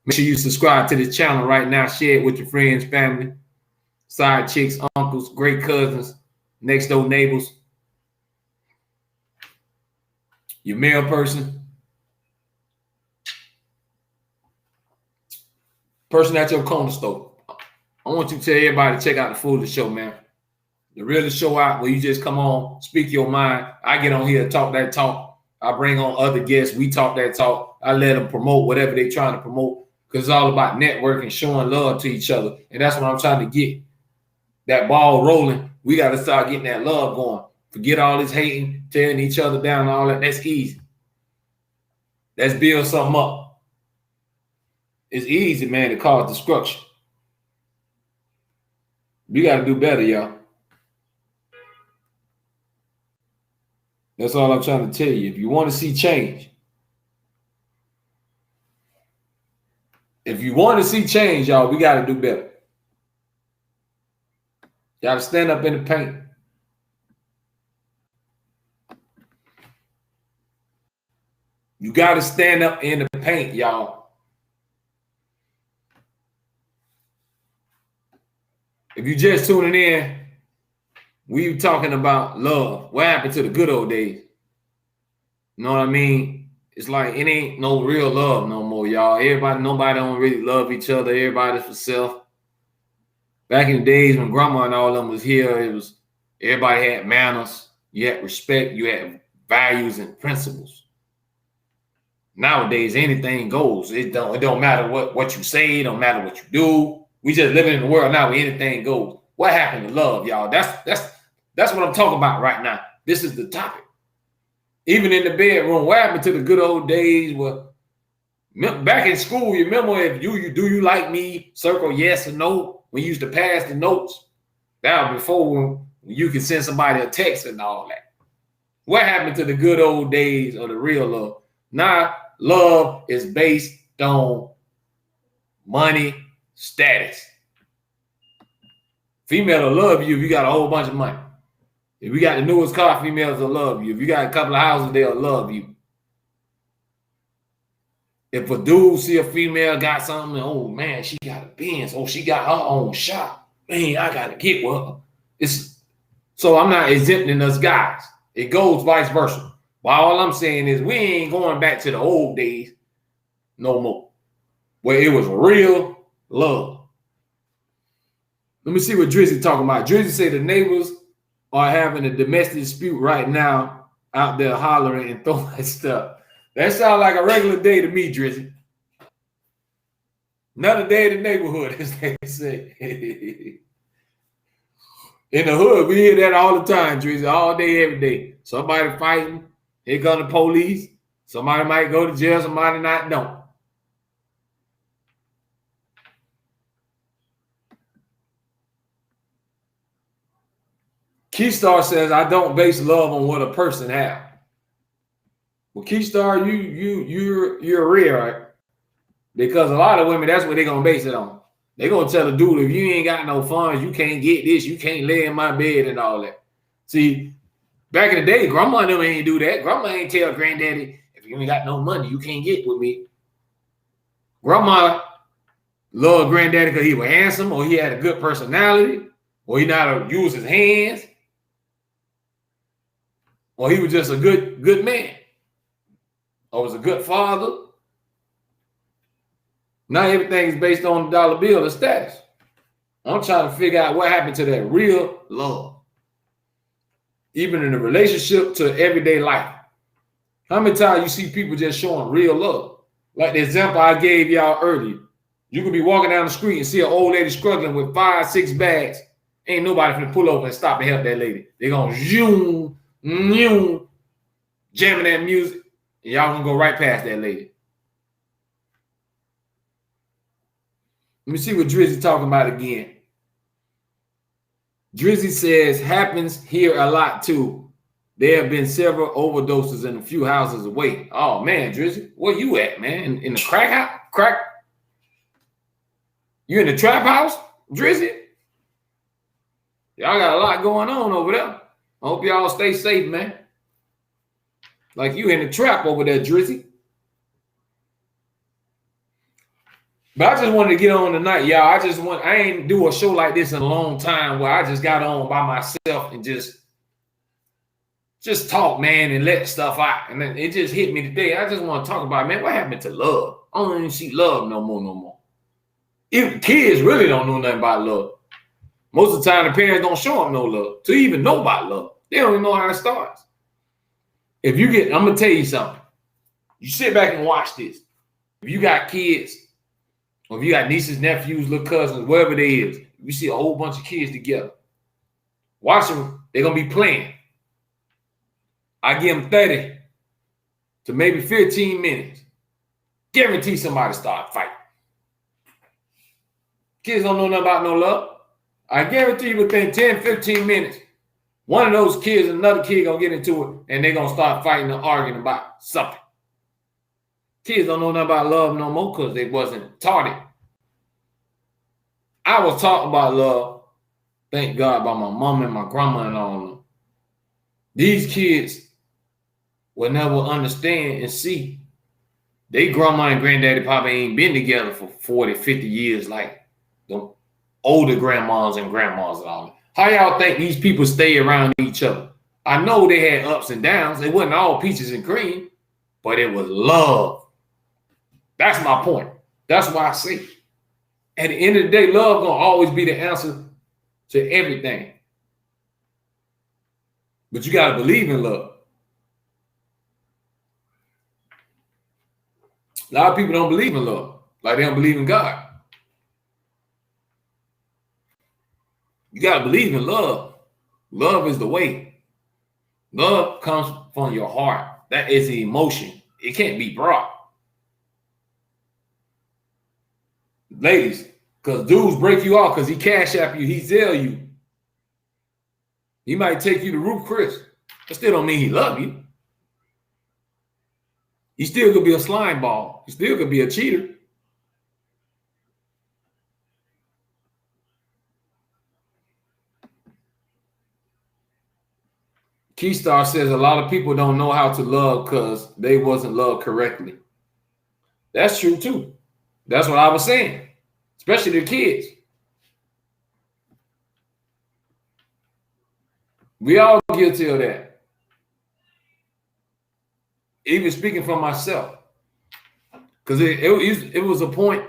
Make sure you subscribe to this channel right now. Share it with your friends, family, side chicks, uncles, great cousins, next door neighbors, your male person, person at your corner store. I want you to tell everybody to check out the Foolish Show, man. The realest show out where you just come on, speak your mind. I get on here, talk that talk. I bring on other guests. We talk that talk. I let them promote whatever they're trying to promote because it's all about networking, showing love to each other. And that's what I'm trying to get. That ball rolling. We got to start getting that love going. Forget all this hating, tearing each other down, all that. That's easy. Let's build something up. It's easy, man, to cause destruction. We got to do better, y'all. That's all I'm trying to tell you. If you want to see change, y'all, we got to do better. Got to stand up in the paint. You got to stand up in the paint, y'all. If you just tuning in, we talking about love. What happened to the good old days? You know what I mean? It's like it ain't no real love no more, y'all. Nobody don't really love each other. Everybody's for self. Back in the days when grandma and all of them was here, it was everybody had manners, you had respect, you had values and principles. Nowadays, anything goes. It don't matter what you say, it don't matter what you do. We just living in the world now where anything goes. What happened to love, y'all? That's what I'm talking about right now. This is the topic. Even in the bedroom, what happened to the good old days where back in school, you remember if you do you like me, circle yes or no, when you used to pass the notes. That was before when you could send somebody a text and all that. What happened to the good old days of the real love? Now, love is based on money, status. Female will love you if you got a whole bunch of money. If you got the newest car, females will love you. If you got a couple of houses, they'll love you. If a dude see a female got something, oh man, she got a Benz. Oh, she got her own shop. Man, I gotta get with her. So I'm not exempting us guys. It goes vice versa. But all I'm saying is we ain't going back to the old days no more, where it was real love. Let me see what Drizzy talking about. Drizzy say the neighbors are having a domestic dispute right now out there hollering and throwing stuff. That sounds like a regular day to me, Drizzy. Another day in the neighborhood, as they say. In the hood, we hear that all the time, Drizzy, all day, every day. Somebody fighting, here come the police. Somebody might go to jail, somebody not don't. Keystar says, I don't base love on what a person have. Well, Keystar, you're real, right? Because a lot of women, that's what they're gonna base it on. They're gonna tell a dude, if you ain't got no funds, you can't get this, you can't lay in my bed and all that. See, back in the day, grandma and them ain't do that. Grandma ain't tell granddaddy, if you ain't got no money, you can't get with me. Grandma loved granddaddy because he was handsome, or he had a good personality, or he knew how to use his hands, or he was just a good man, or was a good father. Now everything is based on the dollar bill and status. I'm trying to figure out what happened to that real love. Even in a relationship to everyday life. How many times you see people just showing real love? Like the example I gave y'all earlier. You could be walking down the street and see an old lady struggling with 5, 6 bags. Ain't nobody finna pull over and stop and help that lady. They're gonna zoom, jamming that music, and y'all gonna go right past that lady. Let me see what Drizzy talking about again. Drizzy says, happens here a lot too. There have been several overdoses in a few houses away. Oh man, Drizzy, where you at, man? In the crack house? Crack? You in the trap house, Drizzy? Y'all got a lot going on over there. I hope y'all stay safe, man. Like you in the trap over there, Drizzy. But I just wanted to get on tonight, y'all. I ain't do a show like this in a long time where I just got on by myself and just talk, man, and let stuff out. And then it just hit me today. I just want to talk about, man, what happened to love? I don't even see love no more. Even kids really don't know nothing about love. Most of the time, the parents don't show them no love to even know about love. They don't even know how it starts. I'm going to tell you something. You sit back and watch this. If you got kids, or if you got nieces, nephews, little cousins, whatever they is, you see a whole bunch of kids together. Watch them. They're going to be playing. I give them 30 to maybe 15 minutes. Guarantee somebody start fighting. Kids don't know nothing about no love. I guarantee you within 10, 15 minutes, one of those kids and another kid going to get into it, and they're going to start fighting and arguing about something. Kids don't know nothing about love no more because they wasn't taught it. I was taught about love, thank God, by my mom and my grandma and all of them. These kids will never understand and see. They grandma and granddaddy probably ain't been together for 40, 50 years like the older grandmas and grandmas and all that. How y'all think these people stay around each other? I know they had ups and downs. It wasn't all peaches and cream, but it was love. That's my point. That's why I say, at the end of the day, love gonna always be the answer to everything. But you gotta believe in love. A lot of people don't believe in love, like they don't believe in God. You gotta believe in love. Love is the way. Love comes from your heart. That is the emotion. It can't be brought. Ladies, because dudes break you off because he cash app you, he sell you. He might take you to Ruth Chris. That still don't mean he love you. He still could be a slime ball. He still could be a cheater. Keystar says a lot of people don't know how to love because they wasn't loved correctly. That's true too. That's what I was saying, especially the kids. We all guilty of that. Even speaking for myself, because it was a point,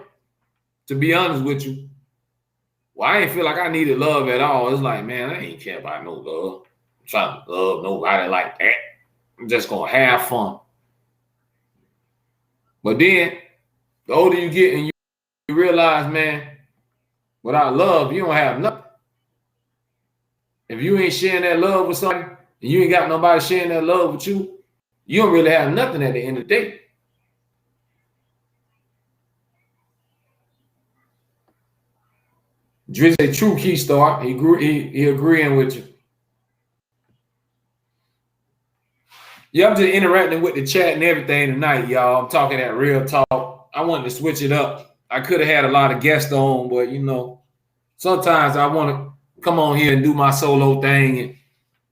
to be honest with you, well, I ain't feel like I needed love at all. It's like, man, I ain't care about no love. I'm trying to love nobody like that. I'm just gonna have fun. But then, the older you get and you realize, man, without love, you don't have nothing. If you ain't sharing that love with somebody, and you ain't got nobody sharing that love with you, you don't really have nothing at the end of the day. Drizzy a true key star. He agreeing with you. Yeah, I'm just interacting with the chat and everything tonight, y'all. I'm talking that real talk. I wanted to switch it up. I could have had a lot of guests on, but you know, sometimes I want to come on here and do my solo thing and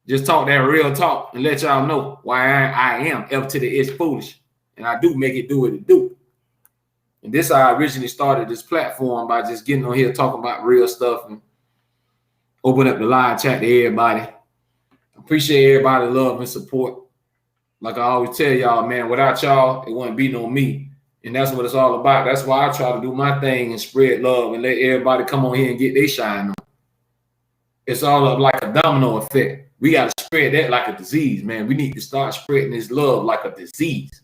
just talk that real talk and let y'all know why I am F to the It's foolish. And I do make it do what it do. And this I originally started this platform by just getting on here talking about real stuff and open up the live chat to everybody. Appreciate everybody's love and support. Like I always tell y'all, man, without y'all, it wouldn't be no me. And that's what it's all about. That's why I try to do my thing and spread love and let everybody come on here and get their shine on. It's all up like a domino effect. We got to spread that like a disease, man. We need to start spreading this love like a disease.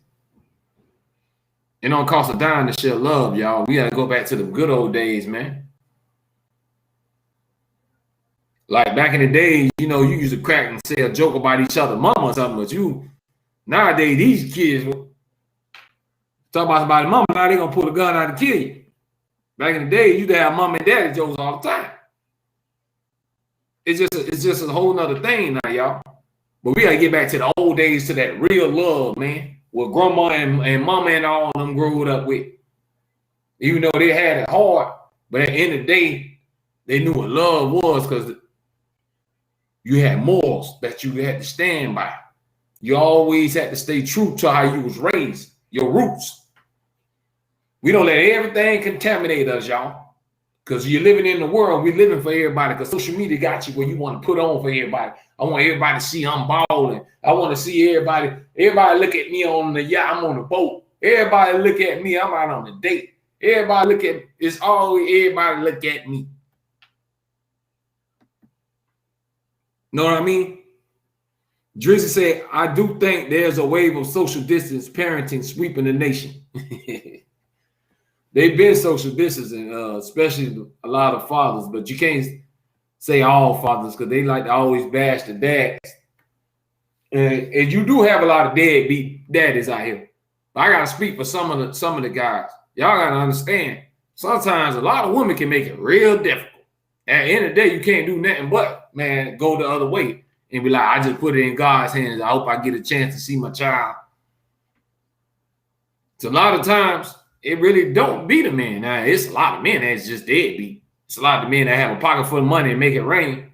It don't cost a dime to share love, y'all. We got to go back to the good old days, man. Like back in the days, you know, you used to crack and say a joke about each other, mama or something, but nowadays, these kids talk about somebody's mama, now they're going to pull a gun out and kill you. Back in the day, you used to have mom and daddy jokes all the time. It's just a whole nother thing now, y'all. But we got to get back to the old days, to that real love, man, what grandma and mama and all of them grew up with. Even though they had it hard, but at the end of the day, they knew what love was because you had morals that you had to stand by. You always had to stay true to how you was raised, your roots. We don't let everything contaminate us, y'all. Because you're living in the world, we're living for everybody. Because social media got you where you want to put on for everybody. I want everybody to see I'm balling. I want to see everybody look at me on the yacht, I'm on the boat. Everybody look at me, I'm out on a date. Everybody look at, it's always everybody look at me. Know what I mean? Drizzy said, I do think there's a wave of social distance parenting sweeping the nation. They've been social distancing, especially a lot of fathers, but you can't say all fathers because they like to always bash the dads. And you do have a lot of deadbeat daddies out here. But I gotta speak for some of the guys. Y'all gotta understand, sometimes a lot of women can make it real difficult. At the end of the day, you can't do nothing but, man, go the other way and be like, I just put it in God's hands. I hope I get a chance to see my child. So a lot of times, it really don't be the man. Now, it's a lot of men that's just deadbeat. It's a lot of men that have a pocket full of money and make it rain,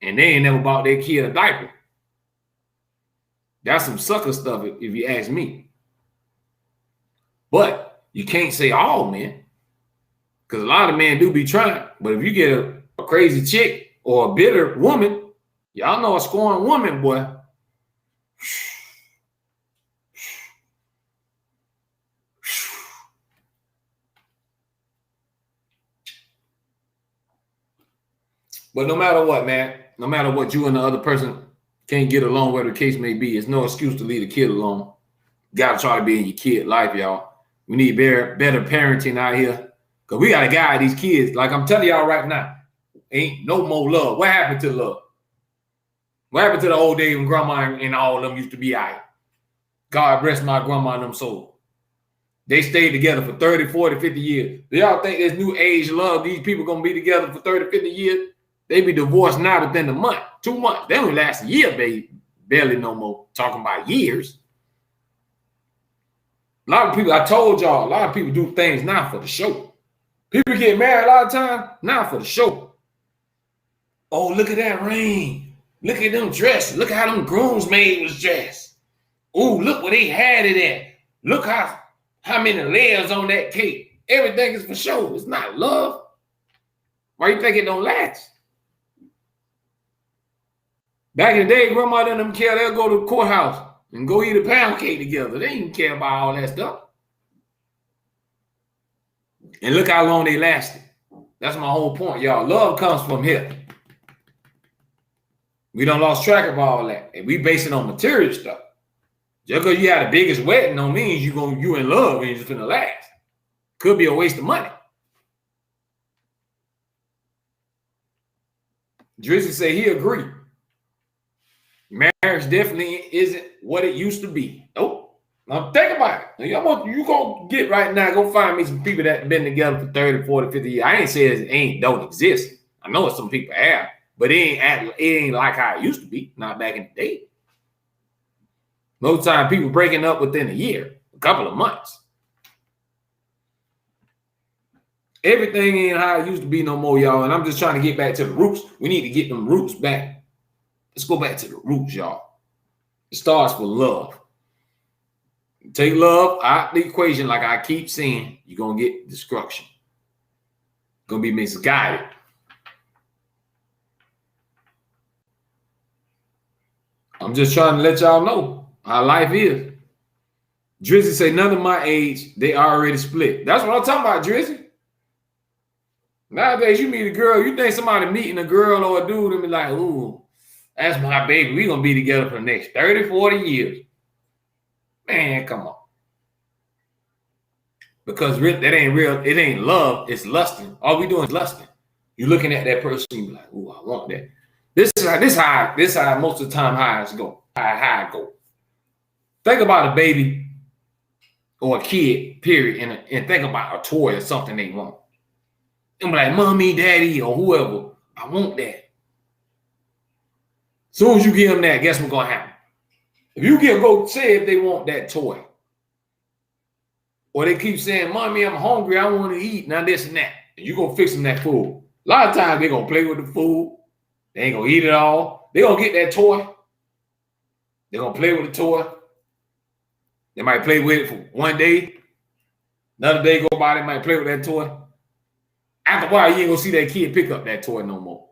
and they ain't never bought their kid a diaper. That's some sucker stuff, if you ask me. But you can't say all men, because a lot of men do be trying. But if you get a crazy chick or a bitter woman, Y'all know a scorned woman, boy. But no matter what, man, no matter what you and the other person can't get along, whatever the case may be, it's no excuse to leave a kid alone. You gotta try to be in your kid life, y'all. We need better parenting out here. Because we gotta guide these kids. Like I'm telling y'all right now, ain't no more love. What happened to love? What happened to the old days when grandma and all of them used to be out? God rest my grandma and them soul. They stayed together for 30, 40, 50 years. Do y'all think this new age love, these people gonna be together for 30, 50 years? They be divorced now within a month, 2 months. They only last a year, baby. Barely no more. Talking about years. A lot of people, I told y'all, a lot of people do things now for the show. People get married a lot of times now for the show. Oh, look at that ring. Look at them dresses. Look how them groomsmaids was dressed. Oh, look where they had it at. Look how many layers on that cake. Everything is for show. It's not love. Why you think it don't last? Back in the day, grandma didn't even care. They'll go to the courthouse and go eat a pound cake together. They didn't care about all that stuff. And look how long they lasted. That's my whole point, y'all. Love comes from here. We done lost track of all that. And we base it on material stuff. Just because you had the biggest wedding don't mean you in love and it's just gonna last. Could be a waste of money. Drizzy say he agree. Marriage definitely isn't what it used to be. Nope. Now think about it. You gonna get right now, go find me some people that have been together for 30, 40, 50 years. I ain't saying it don't exist. I know some people have, but it ain't like how it used to be, not back in the day. Most time people breaking up within a year, a couple of months. Everything ain't how it used to be no more, y'all. And I'm just trying to get back to the roots. We need to get them roots back. Let's go back to the roots, y'all. It starts with love. Take love out the equation, like I keep saying, you're going to get destruction. Going to be misguided. I'm just trying to let y'all know how life is. Drizzy say, none of my age, they already split. That's what I'm talking about, Drizzy. Nowadays, you meet a girl, you think somebody meeting a girl or a dude and be like, ooh, that's my baby. We're going to be together for the next 30, 40 years. Man, come on. Because that ain't real. It ain't love. It's lusting. All we doing is lusting. You're looking at that person, you be like, ooh, I want that. This is how most of the time how it go. How it go. Think about a baby or a kid, period, and think about a toy or something they want. And be like, mommy, daddy, or whoever, I want that. As soon as you give them that, guess what's gonna happen? If you go say if they want that toy, or they keep saying, mommy, I'm hungry, I want to eat, now this and that, and you gonna fix them that food. A lot of times they're gonna play with the food, they ain't gonna eat it all. They're gonna get that toy, they're gonna play with the toy. They might play with it for one day, another day go by, they might play with that toy. After a while, you ain't gonna see that kid pick up that toy no more.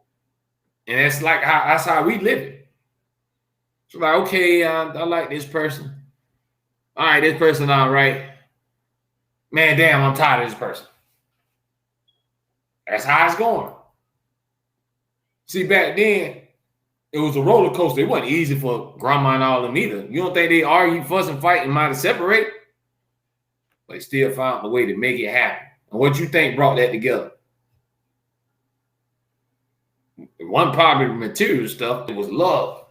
And that's how we live it. So like, okay, I like this person. All right, this person, all right. Man, damn, I'm tired of this person. That's how it's going. See, back then, it was a roller coaster. It wasn't easy for grandma and all of them either. You don't think they argue, fuss, and fight and might have separated? But they still found a way to make it happen. And what you think brought that together? One probably material stuff, it was love.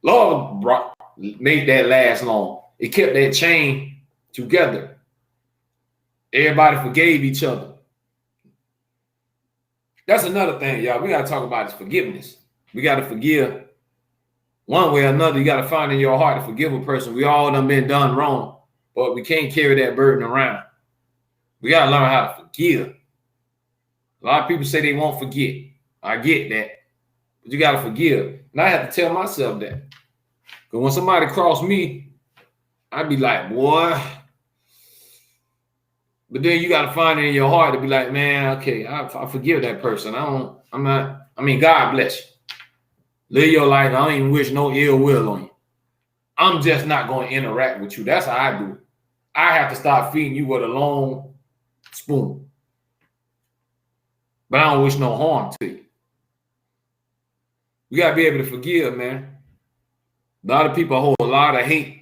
Love made that last long. It kept that chain together. Everybody forgave each other. That's another thing, y'all. We got to talk about is forgiveness. We got to forgive one way or another. You got to find in your heart to forgive a person. We all done been done wrong, but we can't carry that burden around. We got to learn how to forgive. A lot of people say they won't forget. I get that. But you got to forgive. And I have to tell myself that. Because when somebody cross me, I'd be like, boy. But then you got to find it in your heart to be like, man, okay, I forgive that person. God bless you. Live your life. I don't even wish no ill will on you. I'm just not going to interact with you. That's how I do it. I have to start feeding you with a long spoon. But I don't wish no harm to you. We got to be able to forgive, man. A lot of people hold a lot of hate.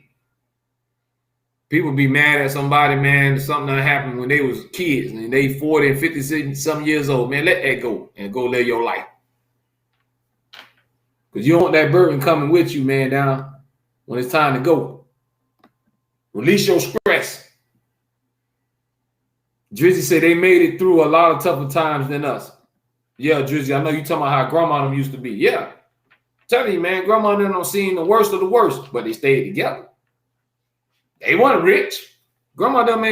People be mad at somebody, man, something that happened when they was kids and they 40 and 50 some years old. Man, let that go and go live your life. Because you don't want that burden coming with you, man, down when it's time to go. Release your stress. Drizzy said they made it through a lot of tougher times than us. Yeah, Drizzy, I know you talking about how grandma them used to be. Yeah. I'm telling you, man, grandma and them don't seen the worst of the worst, but they stayed together. They weren't rich. My grandma them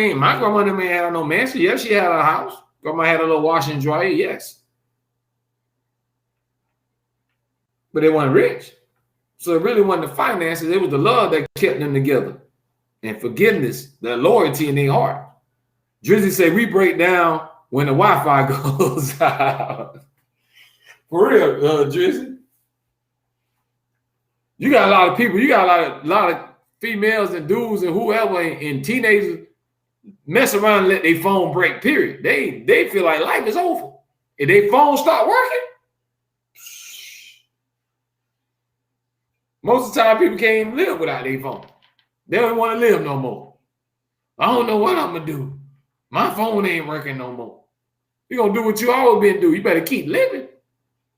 ain't had no mansion. Yes, she had a house. Grandma had a little washer and dryer, yes. But they weren't rich. So it really wasn't the finances. It was the love that kept them together. And forgiveness, the loyalty in their heart. Drizzy said, we break down when the Wi-Fi goes out. For real, Drizzy. You got a lot of people. You got a lot of females and dudes and whoever and teenagers mess around and let their phone break, period. They feel like life is over. If their phone stop working, most of the time people can't even live without their phone. They don't want to live no more. I don't know what I'm going to do. My phone ain't working no more. You're going to do what you always been doing. You better keep living.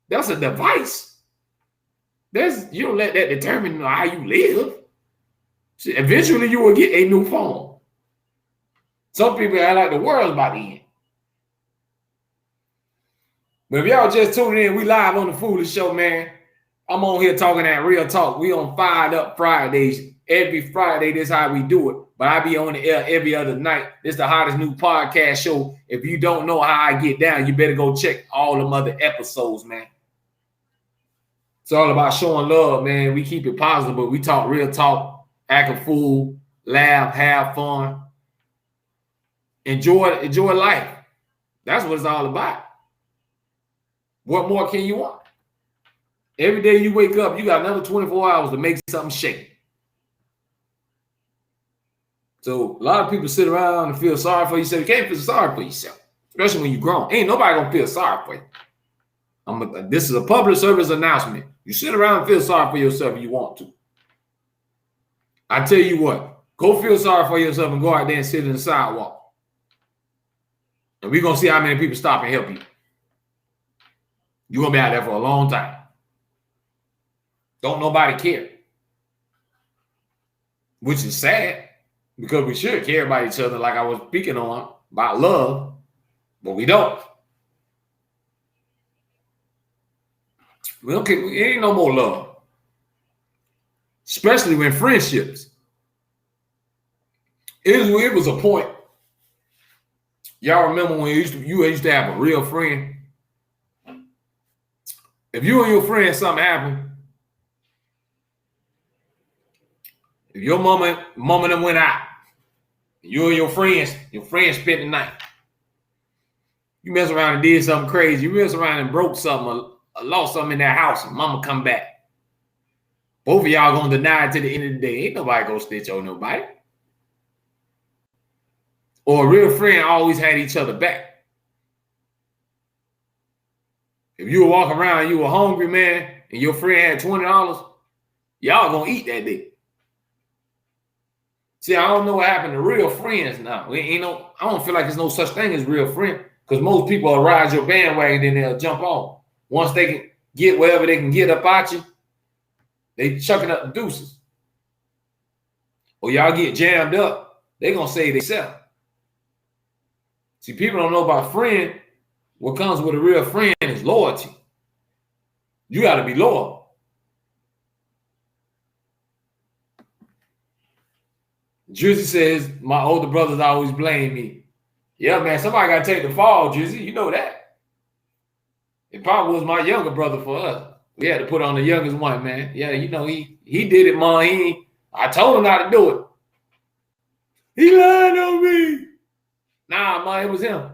That's a device. You don't let that determine how you live. Eventually, you will get a new phone. Some people act like the world's about to end. But if y'all just tuning in, we live on the Foolish Show, man. I'm on here talking that real talk. We on Fired Up Fridays. Every Friday, this is how we do it. But I be on the air every other night. This is the hottest new podcast show. If you don't know how I get down, you better go check all them other episodes, man. It's all about showing love, man. We keep it positive, but we talk real talk, act a fool, laugh, have fun. Enjoy life. That's what it's all about. What more can you want? Every day you wake up, you got another 24 hours to make something shake. So a lot of people sit around and feel sorry for yourself. You can't feel sorry for yourself, especially when you're grown. Ain't nobody gonna feel sorry for you. This is a public service announcement. You sit around and feel sorry for yourself if you want to. I tell you what, go feel sorry for yourself and go out there and sit in the sidewalk. And we're gonna see how many people stop and help you. You're gonna be out there for a long time. Don't nobody care. Which is sad, because we should care about each other, like I was speaking on, about love, but we don't. We don't care. It ain't no more love. Especially when friendships. It was a point. Y'all remember when you used to have a real friend? If you and your friend something happened, if your mama them went out, you and your friends spent the night. You mess around and did something crazy. You mess around and broke something or lost something in that house, and mama come back. Both of y'all gonna deny it to the end of the day. Ain't nobody gonna snitch on nobody. Or a real friend always had each other back. If you were walking around, you were hungry, man, and your friend had $20, y'all gonna eat that day. See, I don't know what happened to real friends now. I don't feel like there's no such thing as real friend, because most people will ride your bandwagon and they'll jump on. Once they can get whatever they can get up out you, they chucking up the deuces. Or y'all get jammed up, they gonna say themselves. See, people don't know about friend. What comes with a real friend is loyalty. You got to be loyal. Drizzy says, my older brothers always blame me. Yeah, man, somebody got to take the fall, Drizzy. You know that. It probably was my younger brother for us. We had to put on the youngest one, man. Yeah, you know, he did it, man. I told him not to do it. He lied on me. Nah, man, it was him.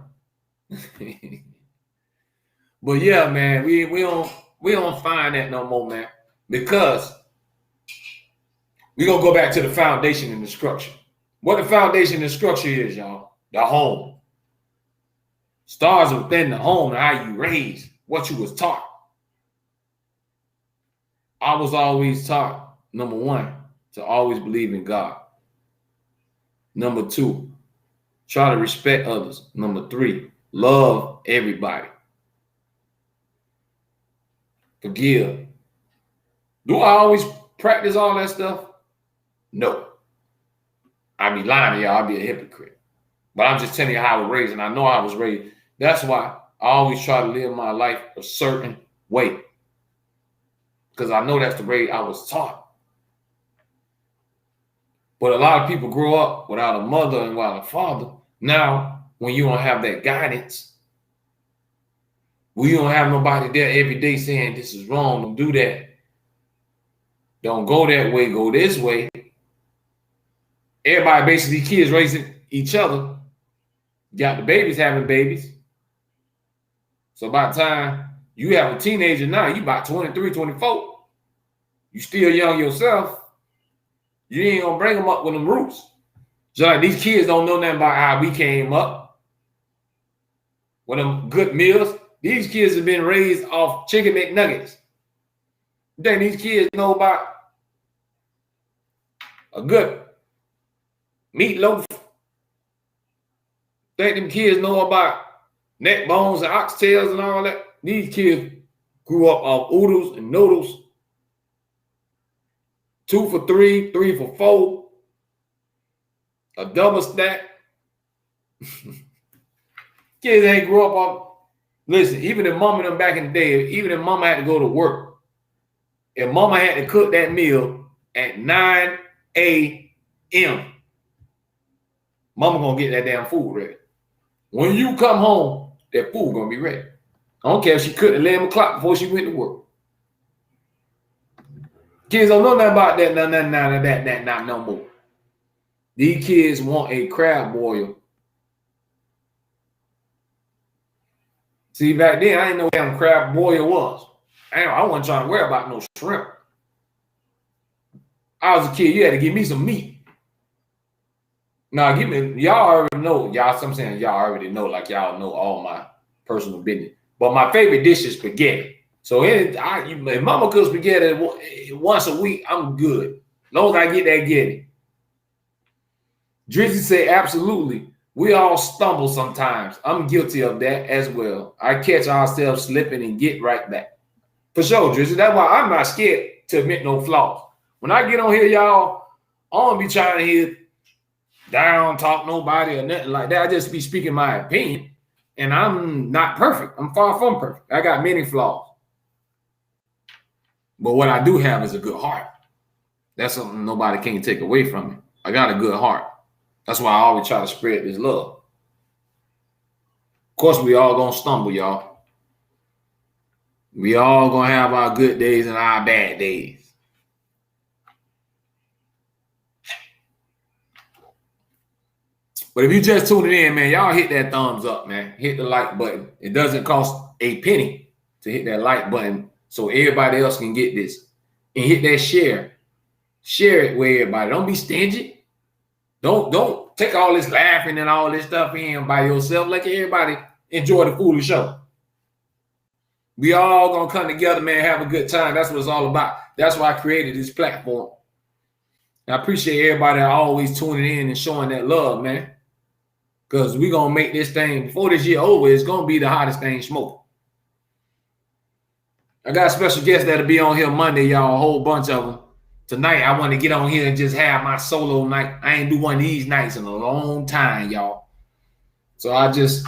But yeah, man, we don't find that no more, man. Because we're going to go back to the foundation and the structure. What the foundation and structure is, y'all, the home. Starts within the home and how you raised, what you was taught. I was always taught, number one, to always believe in God. Number two, try to respect others. Number three, love everybody. Forgive. Do I always practice all that stuff? No. I'd be lying to y'all. I'd be a hypocrite. But I'm just telling you how I was raised, and I know I was raised. That's why I always try to live my life a certain way. Because I know that's the way I was taught. But a lot of people grow up without a mother and without a father. Now, when you don't have that guidance, when you don't have nobody there every day saying this is wrong, don't do that. Don't go that way, go this way. Everybody, basically, kids raising each other. You got the babies having babies. So by the time you have a teenager now, you about 23, 24. You still young yourself. You ain't gonna bring them up with them roots. Just like these kids don't know nothing about how we came up. With them good meals. These kids have been raised off chicken McNuggets. You think these kids know about a good meatloaf? Think them kids know about neck bones and oxtails and all that? These kids grew up off oodles and noodles. 2 for $3, 3 for $4. A double stack. Kids ain't grew up off. Listen, even if mama them back in the day, even if mama had to go to work, if mama had to cook that meal at 9 a.m., mama gonna get that damn food ready. When you come home, that food gonna be ready. I don't care if she cooked at 11 o'clock before she went to work. Kids don't know nothing about that, not no more. These kids want a crab boil. See, back then, I didn't know what damn crab boil was. I wasn't trying to worry about no shrimp. I was a kid, you had to give me some meat. Now, y'all already know, I'm saying y'all already know, like y'all know all my personal business. But my favorite dish is spaghetti. So if mama cooks spaghetti once a week, I'm good. As long as I get that getting. Drizzy said, absolutely. We all stumble sometimes. I'm guilty of that as well. I catch ourselves slipping and get right back. For sure, Drizzy. That's why I'm not scared to admit no flaws. When I get on here, y'all, I don't be trying to hear down, talk nobody or nothing like that. I just be speaking my opinion. And I'm not perfect. I'm far from perfect. I got many flaws. But what I do have is a good heart. That's something nobody can take away from me. I got a good heart. That's why I always try to spread this love. Of course, we all gonna stumble, y'all. We all gonna have our good days and our bad days. But if you just tuning in, man, y'all hit that thumbs up, man. Hit the like button. It doesn't cost a penny to hit that like button so everybody else can get this. And hit that share. Share it with everybody. Don't be stingy. Don't take all this laughing and all this stuff in by yourself. Let everybody enjoy the foolish show. We all gonna come together, man, have a good time. That's what it's all about. That's why I created this platform. And I appreciate everybody always tuning in and showing that love, man. Because we're gonna make this thing, before this year over, it's gonna be the hottest thing smoking. I got a special guest that'll be on here Monday, y'all, a whole bunch of them. Tonight, I want to get on here and just have my solo night. I ain't do one of these nights in a long time, y'all. So I just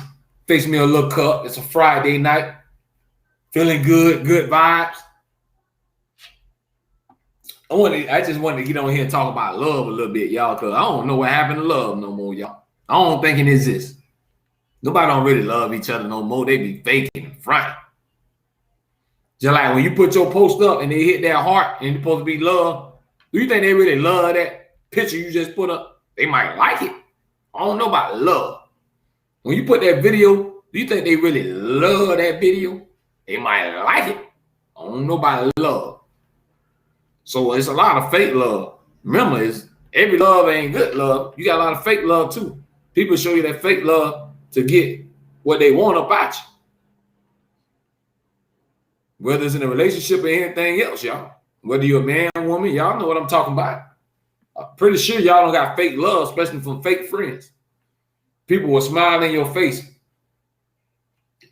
fix me a little cup. It's a Friday night. Feeling good, good vibes. I just wanted to get on here and talk about love a little bit, y'all, because I don't know what happened to love no more, y'all. I don't think it exists. Nobody don't really love each other no more. They be faking and fronting. Just like when you put your post up and they hit that heart and it's supposed to be love, do you think they really love that picture you just put up? They might like it. I don't know about love. When you put that video, do you think they really love that video? They might like it. I don't know about love. So it's a lot of fake love. Remember, every love ain't good love. You got a lot of fake love too. People show you that fake love to get what they want about you. Whether it's in a relationship or anything else, y'all. Whether you're a man or woman, y'all know what I'm talking about. I'm pretty sure y'all don't got fake love, especially from fake friends. People will smile in your face.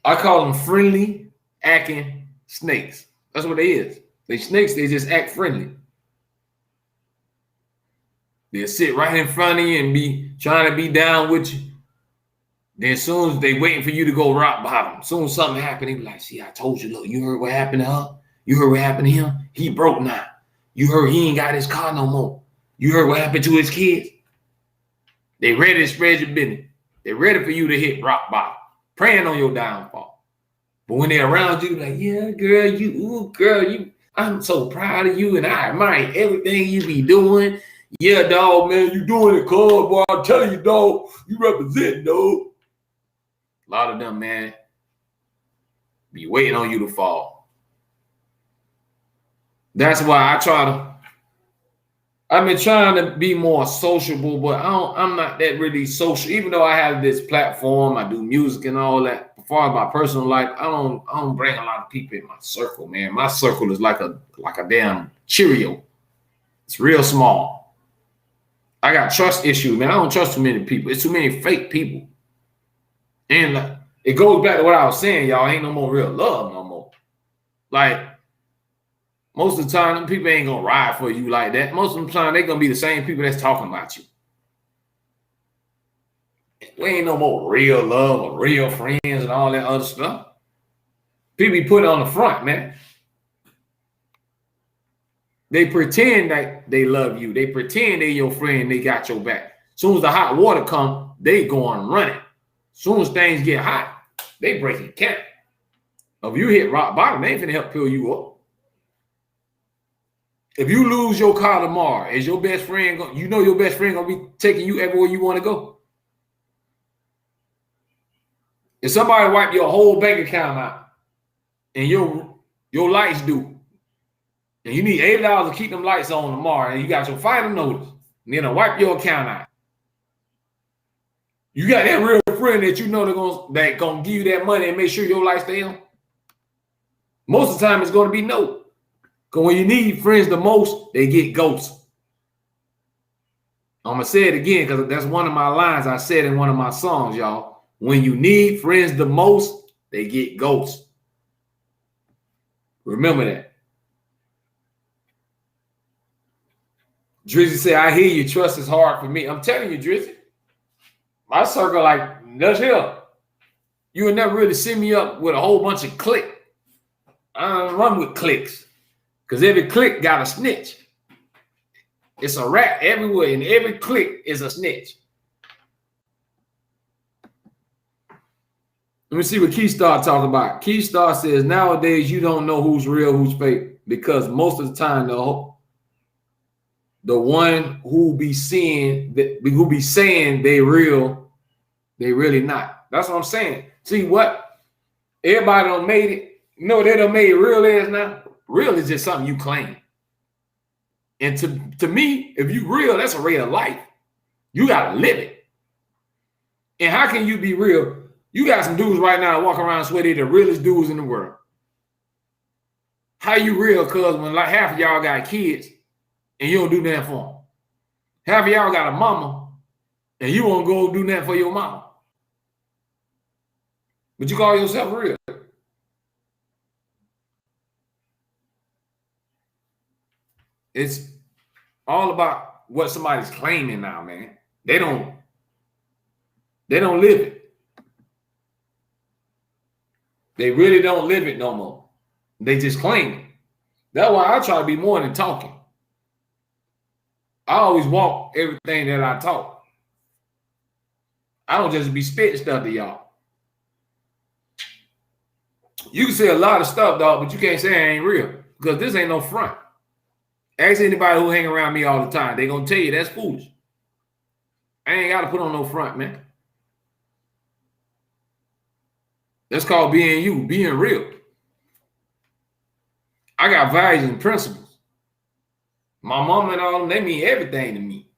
I call them friendly acting snakes. That's what they is. They snakes, they just act friendly. They'll sit right in front of you and be trying to be down with you. Then as soon as they waiting for you to go rock bottom, as soon as something happened, they be like, see, I told you, look, you heard what happened to her? You heard what happened to him? He broke now. You heard he ain't got his car no more. You heard what happened to his kids? They ready to spread your business. They're ready for you to hit rock bottom, praying on your downfall. But when they're around you, like, yeah, girl, I'm so proud of you and I admire everything you be doing. Yeah, dog, man, you doing it, cuz, boy. I'm telling you, dog, you represent, dog. A lot of them, man, be waiting on you to fall. That's why I've been trying to be more sociable, but I'm not that really social. Even though I have this platform, I do music and all that. As far as my personal life, I don't bring a lot of people in my circle, man. My circle is like a damn Cheerio. It's real small. I got trust issues, man. I don't trust too many people. It's too many fake people. And it goes back to what I was saying, y'all. Ain't no more real love no more. Like, most of the time, them people ain't gonna ride for you like that. Most of the time, they're gonna be the same people that's talking about you. We ain't no more real love or real friends and all that other stuff. People be put on the front, man. They pretend that they love you. They pretend they your friend. They got your back. As soon as the hot water come, they going running. As soon as things get hot, they breaking camp. If you hit rock bottom, they ain't finna help pull you up. If you lose your car tomorrow, is your best friend you know your best friend gonna be taking you everywhere you want to go? If somebody wipe your whole bank account out and your lights do, and you need $80 to keep them lights on tomorrow, and you got your final notice, and then wipe your account out. You got that real friend that you know that gonna give you that money and make sure your lights stay on? Most of the time, it's gonna be no. Because when you need friends the most, they get ghosts. I'm gonna say it again because that's one of my lines I said in one of my songs, y'all. When you need friends the most, they get ghosts. Remember that. Drizzy said, I hear you. Trust is hard for me. I'm telling you, Drizzy. My circle, like, that's here. You would never really see me up with a whole bunch of cliques. I don't run with cliques. Because every clique got a snitch. It's a rat everywhere, and every clique is a snitch. Let me see what Keystar talking about. Keystar says, nowadays, you don't know who's real, who's fake. Because most of the time, the one who be saying they real, they really not. That's what I'm saying. See what? Everybody done made it. You know what they done made real is now? Real is just something you claim. And to me, if you real, that's a way of life. You got to live it. And how can you be real? You got some dudes right now that walk around and swear they're the realest dudes in the world. How you real? Because when like half of y'all got kids and you don't do nothing for them. Half of y'all got a mama and you won't go do nothing for your mama. But you call yourself real. It's all about what somebody's claiming now, man. They don't live it. They really don't live it no more. They just claim it. That's why I try to be more than talking. I always walk everything that I talk. I don't just be spitting stuff to y'all. You can say a lot of stuff, dog, but you can't say it ain't real because this ain't no front. Ask anybody who hang around me all the time. They gonna tell you that's foolish. I ain't got to put on no front, man. That's called being you, being real. I got values and principles. My mom and all them, they mean everything to me.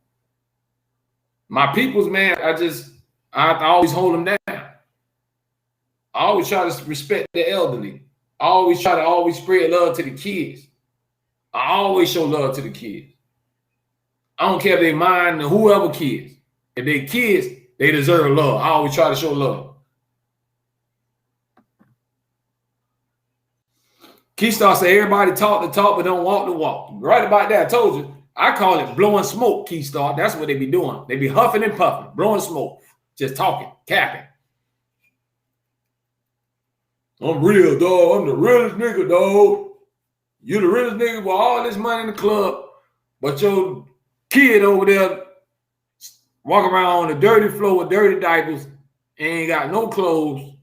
My peoples, man, I always hold them down. I always try to respect the elderly. I always try to always spread love to the kids. I always show love to the kids. I don't care if they mine or whoever kids. If they kids, they deserve love. I always try to show love. Keystar say everybody talk the talk, but don't walk the walk. Right about that, I told you. I call it blowing smoke, Keystar. That's what they be doing. They be huffing and puffing, blowing smoke, just talking, capping. I'm real, dog. I'm the realest nigga, dog. You the realest nigga with all this money in the club, but your kid over there walk around on the dirty floor with dirty diapers and ain't got no clothes,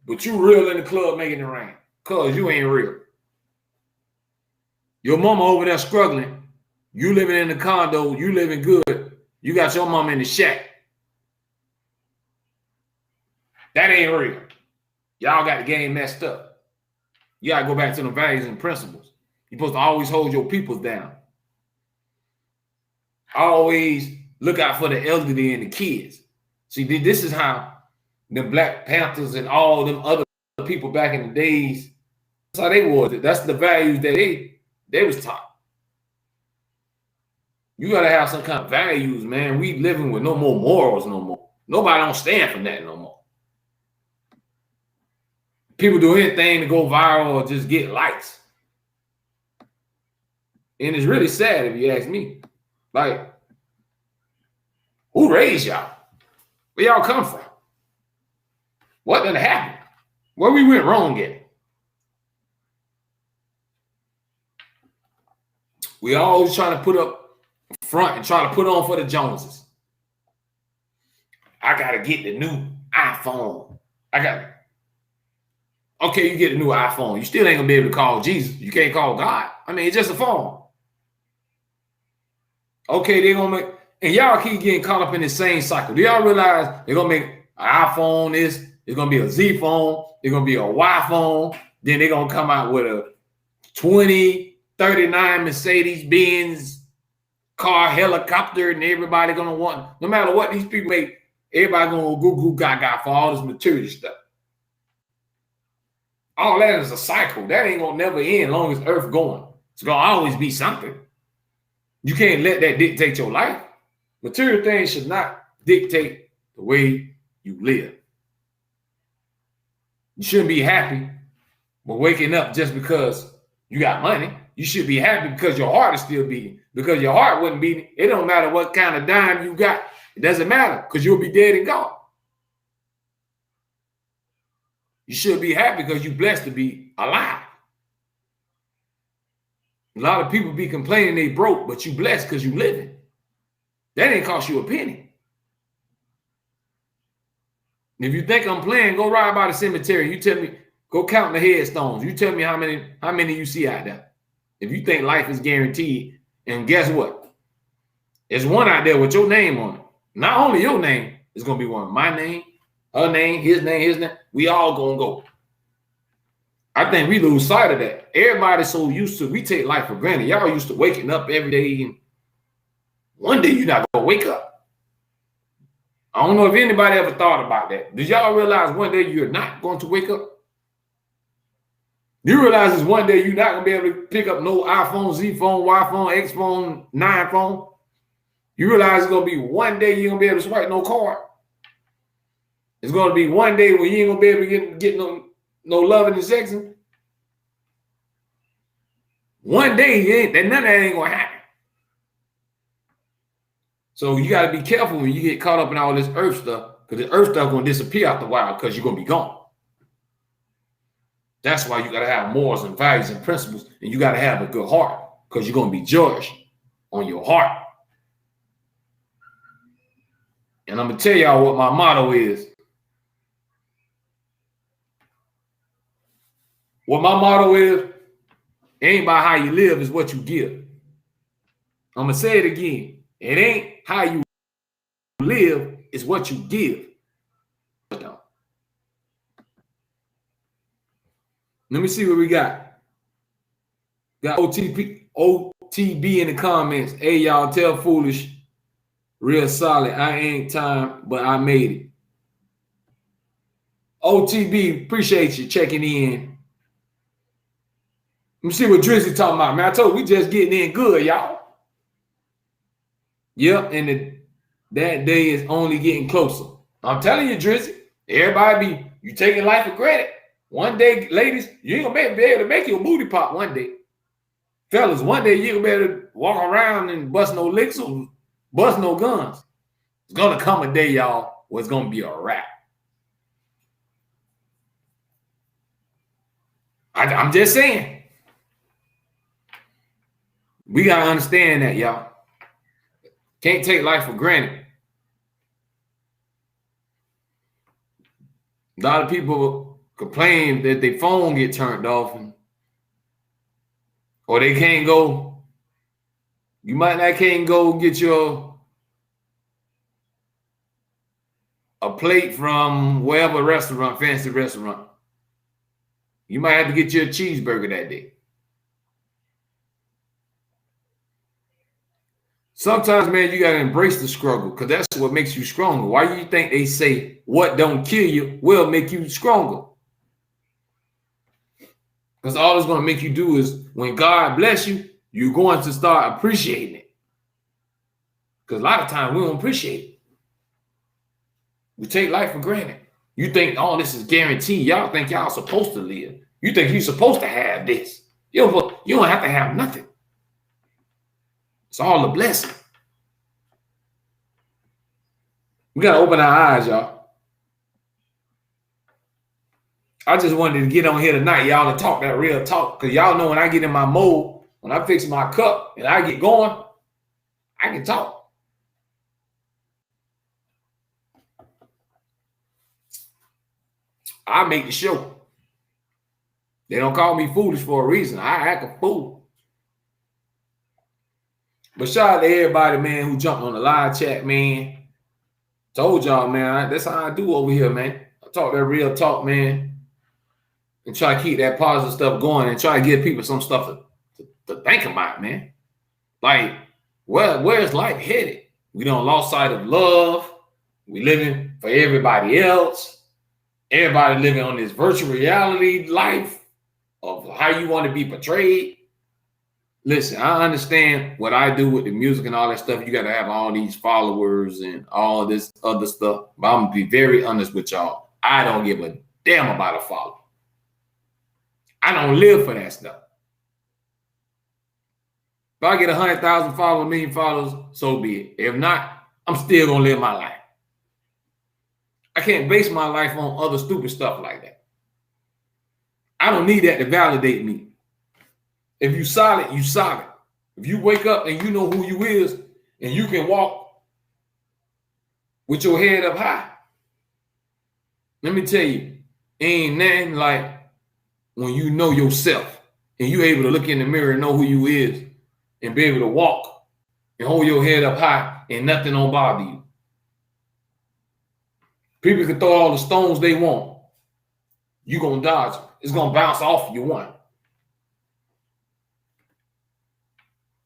but you real in the club making it rain because you ain't real. Your mama over there struggling. You living in the condo. You living good. You got your mama in the shack. That ain't real. Y'all got the game messed up. You got to go back to the values and principles. You're supposed to always hold your peoples down. Always look out for the elderly and the kids. See, this is how the Black Panthers and all them other people back in the days, that's how they was. That's the values that they was taught. You got to have some kind of values, man. We living with no more morals no more. Nobody don't stand for that no more. People do anything to go viral or just get likes. And it's really sad if you ask me. Like, who raised y'all? Where y'all come from? What done happened? Where we went wrong at? We always trying to put up front and try to put on for the Joneses. I got to get the new iPhone. Okay, you get a new iPhone. You still ain't going to be able to call Jesus. You can't call God. I mean, it's just a phone. Okay, they're going to make, and y'all keep getting caught up in the same cycle. Do y'all realize they're going to make an iPhone this, it's going to be a Z phone, it's going to be a Y phone, then they're going to come out with a 2039 Mercedes-Benz car, helicopter, and everybody going to want, no matter what these people make, everybody going to go goo gaga for all this material stuff. All that is a cycle. That ain't going to never end as long as Earth going. It's going to always be something. You can't let that dictate your life. Material things should not dictate the way you live. You shouldn't be happy with waking up just because you got money. You should be happy because your heart is still beating. Because your heart wasn't beating, it don't matter what kind of dime you got. It doesn't matter because you'll be dead and gone. You should be happy because you're blessed to be alive. A lot of people be complaining they broke, but you blessed because you living. That ain't cost you a penny. And if you think I'm playing, go ride by the cemetery. You tell me, go count the headstones. You tell me how many you see out there. If you think life is guaranteed, and guess what? There's one out there with your name on it. Not only your name, it's gonna be one. My name, her name, his name. We all gonna go. I think we lose sight of that. Everybody's so used to, we take life for granted. Y'all used to waking up every day, and one day you're not gonna wake up. I don't know if anybody ever thought about that. Did y'all realize one day you're not going to wake up? You realize it's one day you're not gonna be able to pick up no iPhone, Z phone, Y phone, X phone, 9 phone. You realize it's gonna be one day you're gonna be able to swipe no card. It's gonna be one day when you ain't gonna be able to get no loving and sexing. One day none of that ain't gonna happen. So you gotta be careful when you get caught up in all this earth stuff, because the earth stuff gonna disappear after a while because you're gonna be gone. That's why you gotta have morals and values and principles, and you gotta have a good heart, because you're gonna be judged on your heart. And I'm gonna tell y'all what my motto is. What my motto is, it ain't about how you live, it's what you give. I'm gonna say it again. It ain't how you live, it's what you give. Let me see what we got. Got OTB in the comments. Hey, y'all, tell Foolish, real solid. I ain't time, but I made it. OTB, appreciate you checking in. Let me see what Drizzy talking about, man. I told you, we just getting in good, y'all. Yep, and that day is only getting closer. I'm telling you, Drizzy, everybody you taking life for granted. One day, ladies, you ain't gonna be able to make your booty pop one day. Fellas, one day you gonna be able to walk around and bust no licks or bust no guns. It's gonna come a day, y'all, where it's gonna be a wrap. I'm just saying. We gotta understand that, y'all. Can't take life for granted. A lot of people complain that their phone get turned off or they can't go. You might not can't go get a plate from wherever restaurant, fancy restaurant. You might have to get you a cheeseburger that day. Sometimes, man, you got to embrace the struggle because that's what makes you stronger. Why do you think they say what don't kill you will make you stronger? Because all it's going to make you do is when God bless you, you're going to start appreciating it. Because a lot of times we don't appreciate it. We take life for granted. You think, oh, this is guaranteed. Y'all think y'all supposed to live. You think you're supposed to have this. You don't have to have nothing. It's all a blessing. We got to open our eyes, y'all. I just wanted to get on here tonight, y'all, and talk that real talk. Because y'all know when I get in my mode, when I fix my cup and I get going, I can talk. I make the show. They don't call me foolish for a reason. I act a fool. But shout out to everybody, man, who jumped on the live chat, man. Told y'all, man, that's how I do over here, man. I talk that real talk, man, and try to keep that positive stuff going and try to give people some stuff to think about, man. Like, where's life headed? We don't lost sight of love. We living for everybody else. Everybody living on this virtual reality life of how you want to be portrayed. Listen, I understand what I do with the music and all that stuff. You got to have all these followers and all this other stuff. But I'm going to be very honest with y'all. I don't give a damn about a follow. I don't live for that stuff. If I get 100,000 followers, 1 million followers, so be it. If not, I'm still going to live my life. I can't base my life on other stupid stuff like that. I don't need that to validate me. If you solid, you solid. If you wake up and you know who you is and you can walk with your head up high, let me tell you, ain't nothing like when you know yourself and you able to look in the mirror and know who you is and be able to walk and hold your head up high and nothing don't bother you. People can throw all the stones they want. You're going to dodge it. It's going to bounce off you one.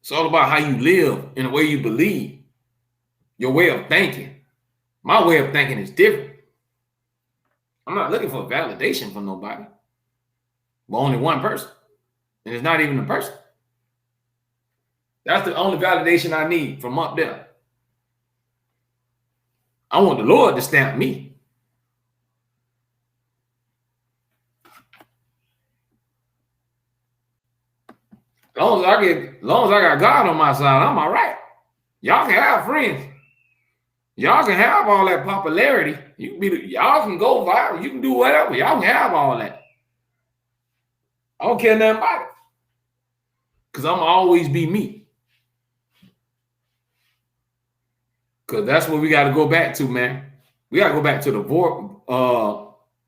It's all about how you live and the way you believe. Your way of thinking. My way of thinking is different. I'm not looking for validation from nobody. But only one person. And it's not even a person. That's the only validation I need from up there. I want the Lord to stamp me. As long as I got God on my side, I'm all right. Y'all can have friends. Y'all can have all that popularity. Y'all can go viral. You can do whatever. Y'all can have all that. I don't care nothing about it. Because I'm always be me. Because that's what we got to go back to, man. We got to go back to the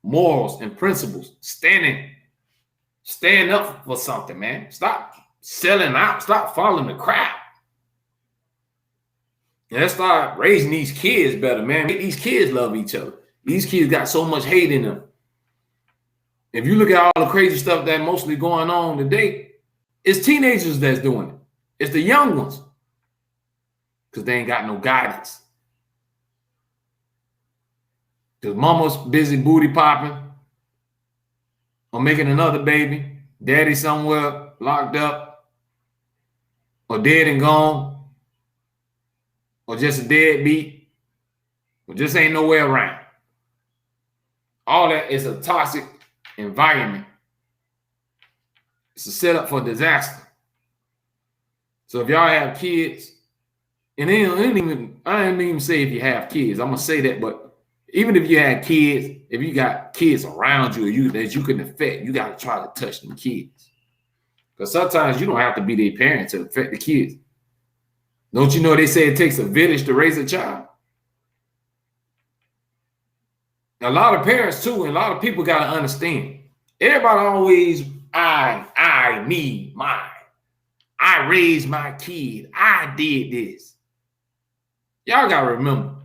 morals and principles. Stand up for something, man. Stop selling out. Stop following the crowd. And let's start raising these kids better, man. Make these kids love each other. These kids got so much hate in them. If you look at all the crazy stuff that's mostly going on today, It's teenagers that's doing it. It's the young ones. Because they ain't got no guidance. Because mama's busy booty popping or making another baby. Daddy somewhere locked up or dead and gone or just a deadbeat or just ain't nowhere around. All that is a toxic environment. It's a setup for disaster. So if y'all have kids, and I didn't even say if you have kids, I'm gonna say that, but even if you had kids, if you got kids around you that you can affect, you gotta try to touch them kids. Because sometimes you don't have to be their parent to affect the kids. Don't you know they say it takes a village to raise a child? A lot of parents too, and a lot of people gotta understand. Everybody always me, mine. I raised my kid. I did this. Y'all gotta remember,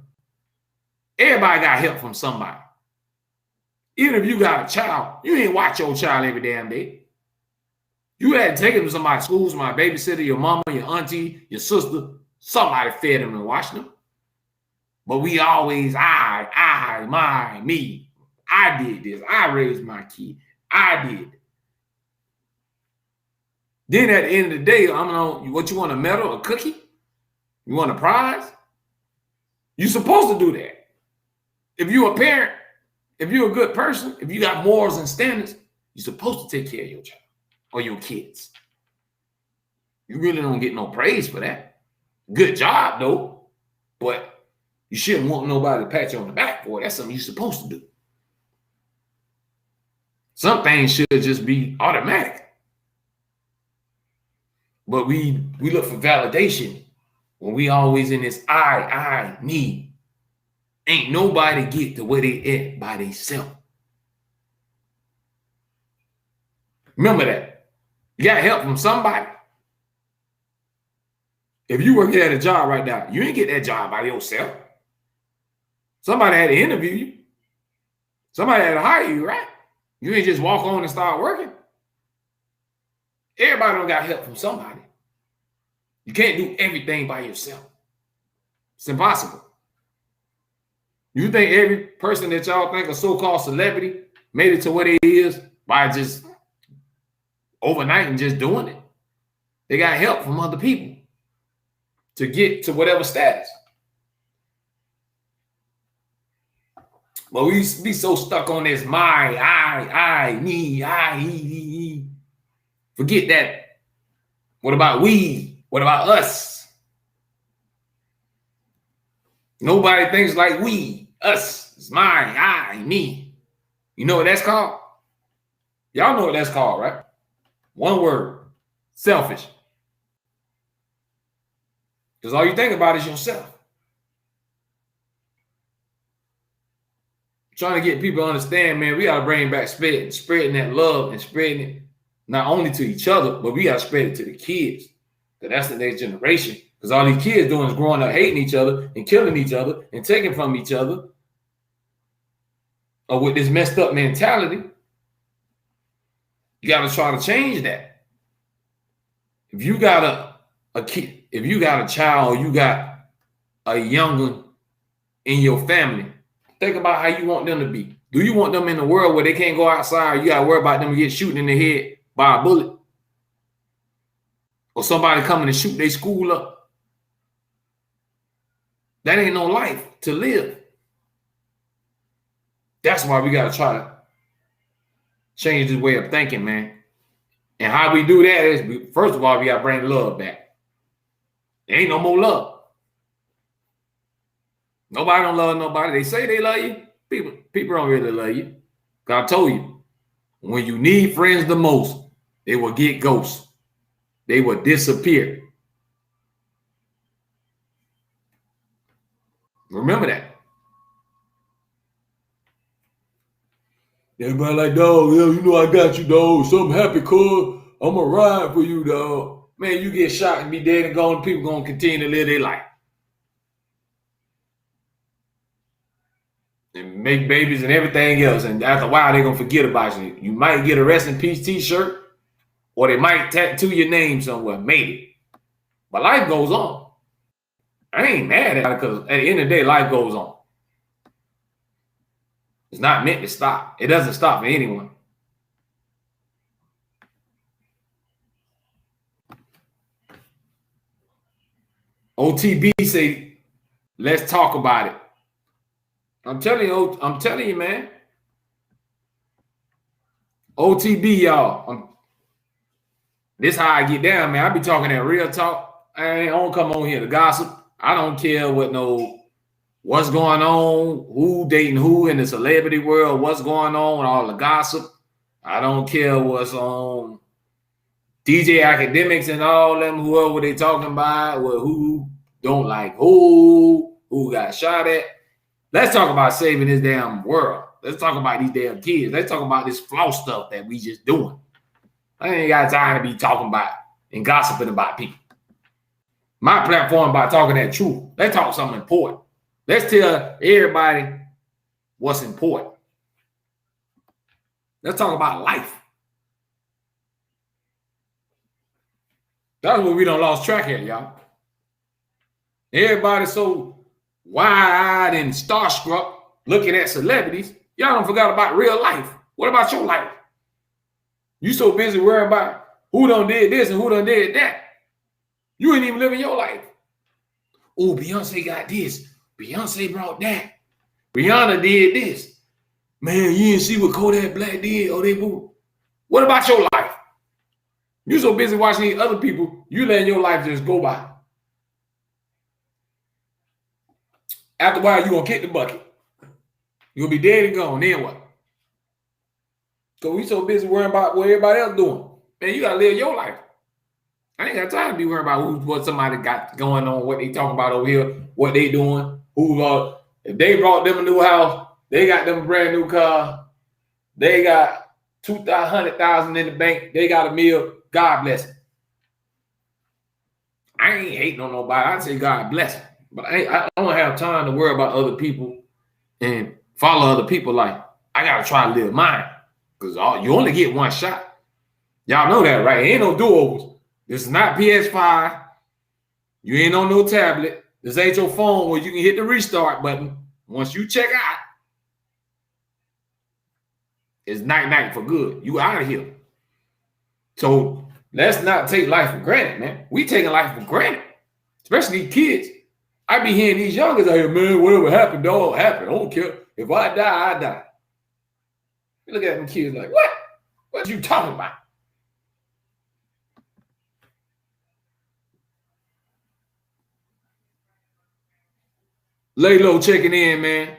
everybody got help from somebody. Even if you got a child, you ain't watch your child every damn day. You had to take him to somebody's school, somebody babysitter, your mama, your auntie, your sister. Somebody fed him and watched him. But we always, me. I did this. I raised my kid. I did. Then at the end of the day, I'm on what you want, a medal, a cookie? You want a prize? You're supposed to do that. If you're a parent, if you're a good person, if you got morals and standards, you're supposed to take care of your child or your kids. You really don't get no praise for that. Good job, though. But you shouldn't want nobody to pat you on the back for it. That's something you're supposed to do. Some things should just be automatic. But we look for validation when we always in this I, me. Ain't nobody get to where they at by themselves. Remember that. You got help from somebody. If you work at a job right now, you ain't get that job by yourself. Somebody had to interview you. Somebody had to hire you, right? You ain't just walk on and start working. Everybody don't got help from somebody. You can't do everything by yourself. It's impossible. You think every person that y'all think a so-called celebrity made it to what it is by just overnight and just doing it? They got help from other people to get to whatever status. But we be so stuck on this my, I, me, he. Forget that. What about we? What about us? Nobody thinks like we, us. It's mine, I, me. You know what that's called? Y'all know what that's called, right? One word, selfish. Because all you think about is yourself. Trying to get people to understand, man, we got to bring back spreading that love and spreading it not only to each other, but we got to spread it to the kids. Because that's the next generation. Because all these kids doing is growing up hating each other and killing each other and taking from each other. Or with this messed up mentality. You got to try to change that. If you got a kid, if you got a child, or you got a young one in your family, think about how you want them to be. Do you want them in a world where they can't go outside? You got to worry about them get shooting in the head by a bullet? Or somebody coming to shoot their school up? That ain't no life to live. That's why we got to try to change this way of thinking, man. And how we do that is, first of all, we got to bring love back. There ain't no more love. Nobody don't love nobody. They say they love you. People don't really love you. God told you, when you need friends the most, they will get ghosts. They will disappear. Remember that. Everybody like, dog, yo, you know I got you, dog. Something happy, cuz. I'm going to ride for you, dog. Man, you get shot and be dead and gone, people going to continue to live their life. And make babies and everything else. And after a while, they're going to forget about you. You might get a rest in peace t-shirt. or they might tattoo your name somewhere, maybe. But life goes on. I ain't mad at it because at the end of the day, life goes on. It's not meant to stop. It doesn't stop for anyone. OTB say, let's talk about it. I'm telling you, man. OTB, y'all. This how I get down, man. I be talking that real talk. I don't come on here to gossip. I don't care what's going on, who dating who in the celebrity world, what's going on, all the gossip. I don't care what's on DJ Academics and all them, whoever they talking about, who don't like who got shot at. Let's talk about saving this damn world. Let's talk about these damn kids. Let's talk about this floss stuff that we just doing. I ain't got time to be talking about and gossiping about people. My platform about talking that truth. Let's talk something important. Let's tell everybody what's important. Let's talk about life. That's what we done lost track at, y'all. Everybody so wide-eyed and starstruck looking at celebrities. Y'all don't forgot about real life. What about your life? You so busy worrying about who done did this and who done did that. You ain't even living your life. Oh, Beyonce got this. Beyonce brought that. Rihanna did this. Man, you didn't see what Kodak Black did. Oh, they boo. What about your life? You so busy watching these other people, you letting your life just go by. After a while, you're going to kick the bucket. You'll be dead and gone. Then what? Because we so busy worrying about what everybody else doing. Man, you got to live your life. I ain't got time to be worrying about what somebody got going on, what they talking about over here, what they doing, if they brought them a new house, they got them a brand new car, they got $200,000 in the bank, they got $1 million, God bless them. I ain't hating on nobody. I say God bless them. But I don't have time to worry about other people and follow other people. Like, I got to try to live mine because you only get one shot. Y'all know that, right? Ain't no do-overs. This is not PS5. You ain't on no tablet. This ain't your phone where you can hit the restart button. Once you check out, it's night-night for good. You out of here. So let's not take life for granted, man. We taking life for granted, especially these kids. I be hearing these youngers out here, man, whatever happened, dog, happened. I don't care. If I die, I die. You look at them kids like, what? What you talking about? Lay low checking in, man.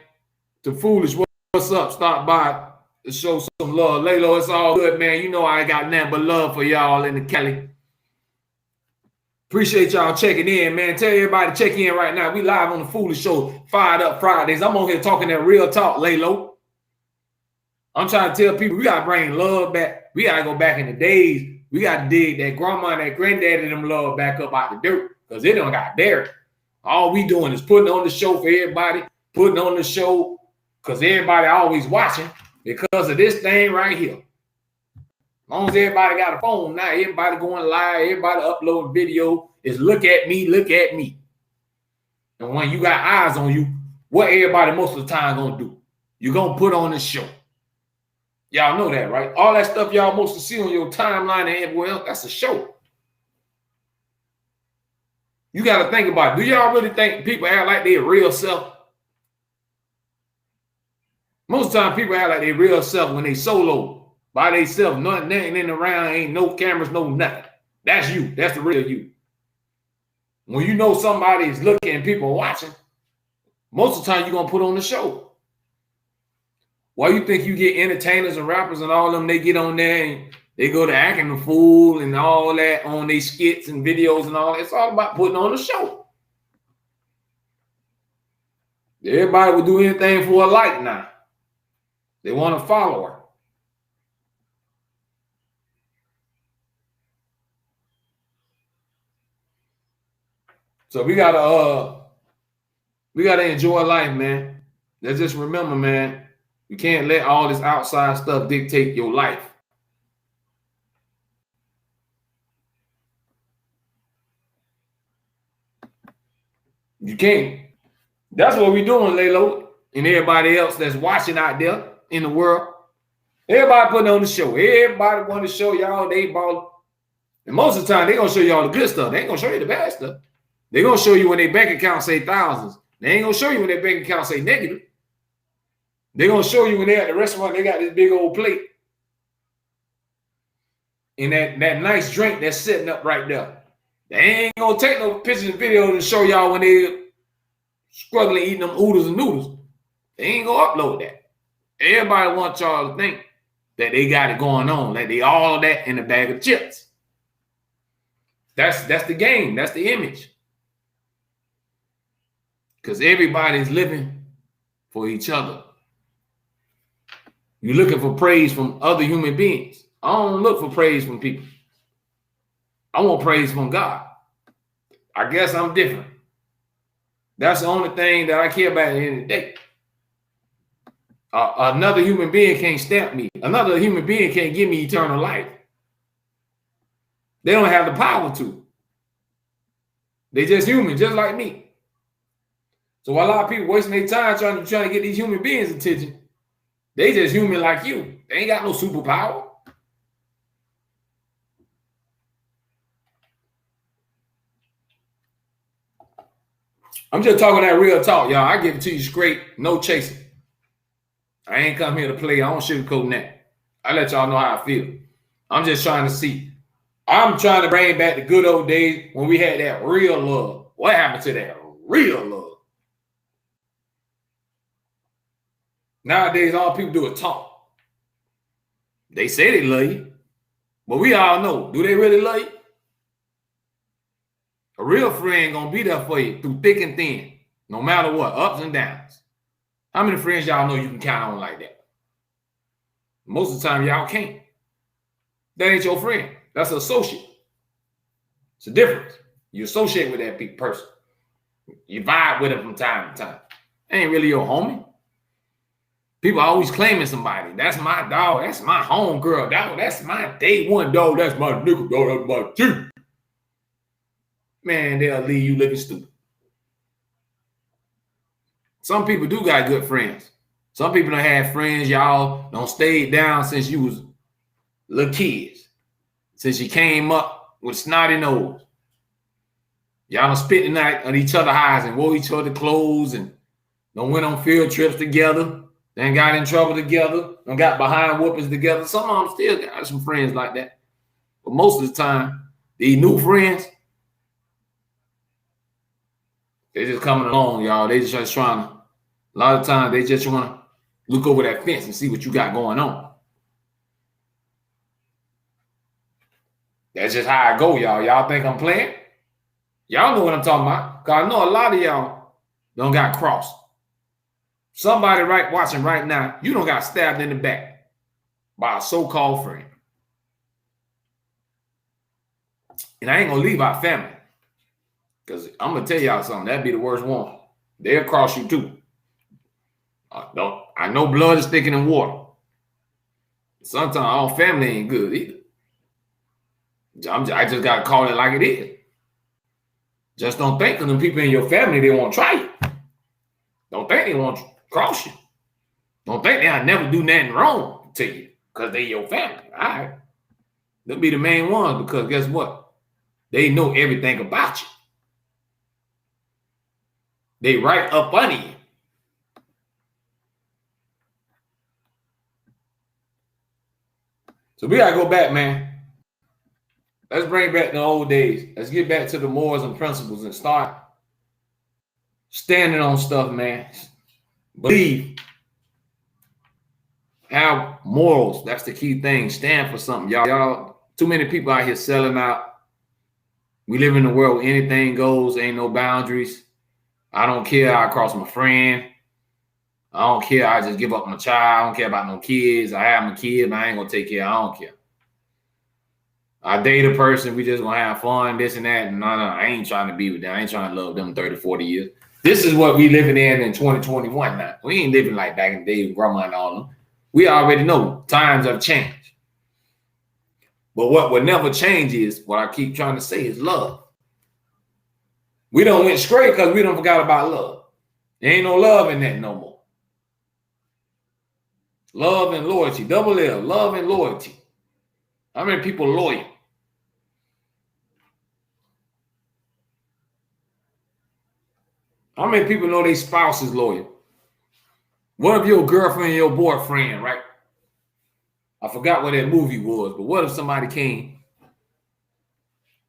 To Foolish, what's up? Stop by to show some love. Lay low, it's all good, man. You know I ain't got nothing but love for y'all in the Cali. Appreciate y'all checking in, man. Tell everybody to check in right now. We live on the Foolish Show, Fired Up Fridays. I'm on here talking that real talk, lay low. I'm trying to tell people we got to bring love back. We got to go back in the days. We got to dig that grandma and that granddaddy them love back up out the dirt because they don't got buried. All we doing is putting on the show for everybody, putting on the show because everybody always watching because of this thing right here. As long as everybody got a phone now, everybody going live, everybody uploading video, is look at me, look at me. And when you got eyes on you, what everybody most of the time gonna do? You're gonna put on the show. Y'all know that, right? All that stuff y'all mostly see on your timeline and everywhere else, that's a show. You got to think about it. Do y'all really think people act like their real self? Most of the time, people act like their real self when they solo by themselves, nothing in around, ain't no cameras, no nothing. That's you. That's the real you. When you know somebody is looking and people are watching, most of the time you're going to put on the show. Why you think you get entertainers and rappers and all of them, they get on there and they go to acting the fool and all that on their skits and videos and all that. It's all about putting on the show. Everybody will do anything for a like now. They want a follower. So we gotta enjoy life, man. Let's just remember, man, you can't let all this outside stuff dictate your life. You can't. That's what we're doing, Laylo, and everybody else that's watching out there in the world. Everybody putting on the show. Everybody want to show y'all they ball. And most of the time, they're going to show y'all the good stuff. They ain't going to show you the bad stuff. They're going to show you when their bank account say thousands. They ain't going to show you when their bank account say negative. They're going to show you when they're at the restaurant, they got this big old plate. And that nice drink that's sitting up right there. They ain't going to take no pictures and videos and show y'all when they struggling eating them oodles and noodles. They ain't going to upload that. Everybody wants y'all to think that they got it going on, like they all of that in a bag of chips. That's the game. That's the image. Because everybody's living for each other. You're looking for praise from other human beings. I don't look for praise from people. I want praise from God. I guess I'm different. That's the only thing that I care about at the end of the day. Another human being can't stamp me. Another human being can't give me eternal life. They don't have the power to. They just human, just like me. So a lot of people wasting their time trying to get these human beings' attention. They just human like you. They ain't got no superpower. I'm just talking that real talk, y'all. I give it to you straight, no chasing. I ain't come here to play. I don't sugarcoat that. I let y'all know how I feel. I'm just trying to see. I'm trying to bring back the good old days when we had that real love. What happened to that real love? Nowadays, all people do is talk. They say they love you, but we all know, do they really love you? A real friend gonna be there for you through thick and thin, no matter what, ups and downs. How many friends y'all know you can count on like that? Most of the time, y'all can't. That ain't your friend. That's an associate. It's a difference. You associate with that person. You vibe with them from time to time. Ain't really your homie. People always claiming somebody. That's my dog. That's my homegirl, dog. That's my day one dog. That's my nigga, dog. That's my G. Man, they'll leave you looking stupid. Some people do got good friends. Some people don't have friends, y'all don't stay down since you was little kids. Since you came up with snotty nose. Y'all done spent the night on each other's highs and wore each other clothes and done went on field trips together. Then got in trouble together. Done got behind whoopings together. Some of them still got some friends like that. But most of the time, these new friends, they just coming along, y'all. They just trying to, a lot of times, they just want to look over that fence and see what you got going on. That's just how I go, y'all. Y'all think I'm playing? Y'all know what I'm talking about. Because I know a lot of y'all don't got crossed. Somebody watching right now, you don't got stabbed in the back by a so-called friend. And I ain't going to leave our family. Because I'm going to tell y'all something. That'd be the worst one. They'll cross you too. I know blood is thicker than water. Sometimes our family ain't good either. I just got to call it like it is. Just don't think of them people in your family, they won't try you. Don't think they won't cross you. Don't think they'll never do nothing wrong to you because they your family. All right. They'll be the main ones because guess what? They know everything about you. They right up under you. So we got to go back, man. Let's bring back the old days. Let's get back to the morals and principles and start standing on stuff, man. Believe. Have morals. That's the key thing. Stand for something. Y'all, too many people out here selling out. We live in a world where anything goes. Ain't no boundaries. I don't care. I cross my friend. I don't care. I just give up my child. I don't care about no kids. I have my kid, but I ain't going to take care. I don't care. I date a person, we just gonna have fun, this and that. And no, I ain't trying to be with them. I ain't trying to love them 30, 40 years. This is what we living in 2021 now. We ain't living like back in the day with grandma and all them. We already know times have changed. But what will never change is, what I keep trying to say is love. We don't went straight because we don't forgot about love. There ain't no love in that no more. Love and loyalty, double L, love and loyalty. How many people are loyal? How many people know their spouse is loyal? What if your girlfriend and your boyfriend, right? I forgot what that movie was, but what if somebody came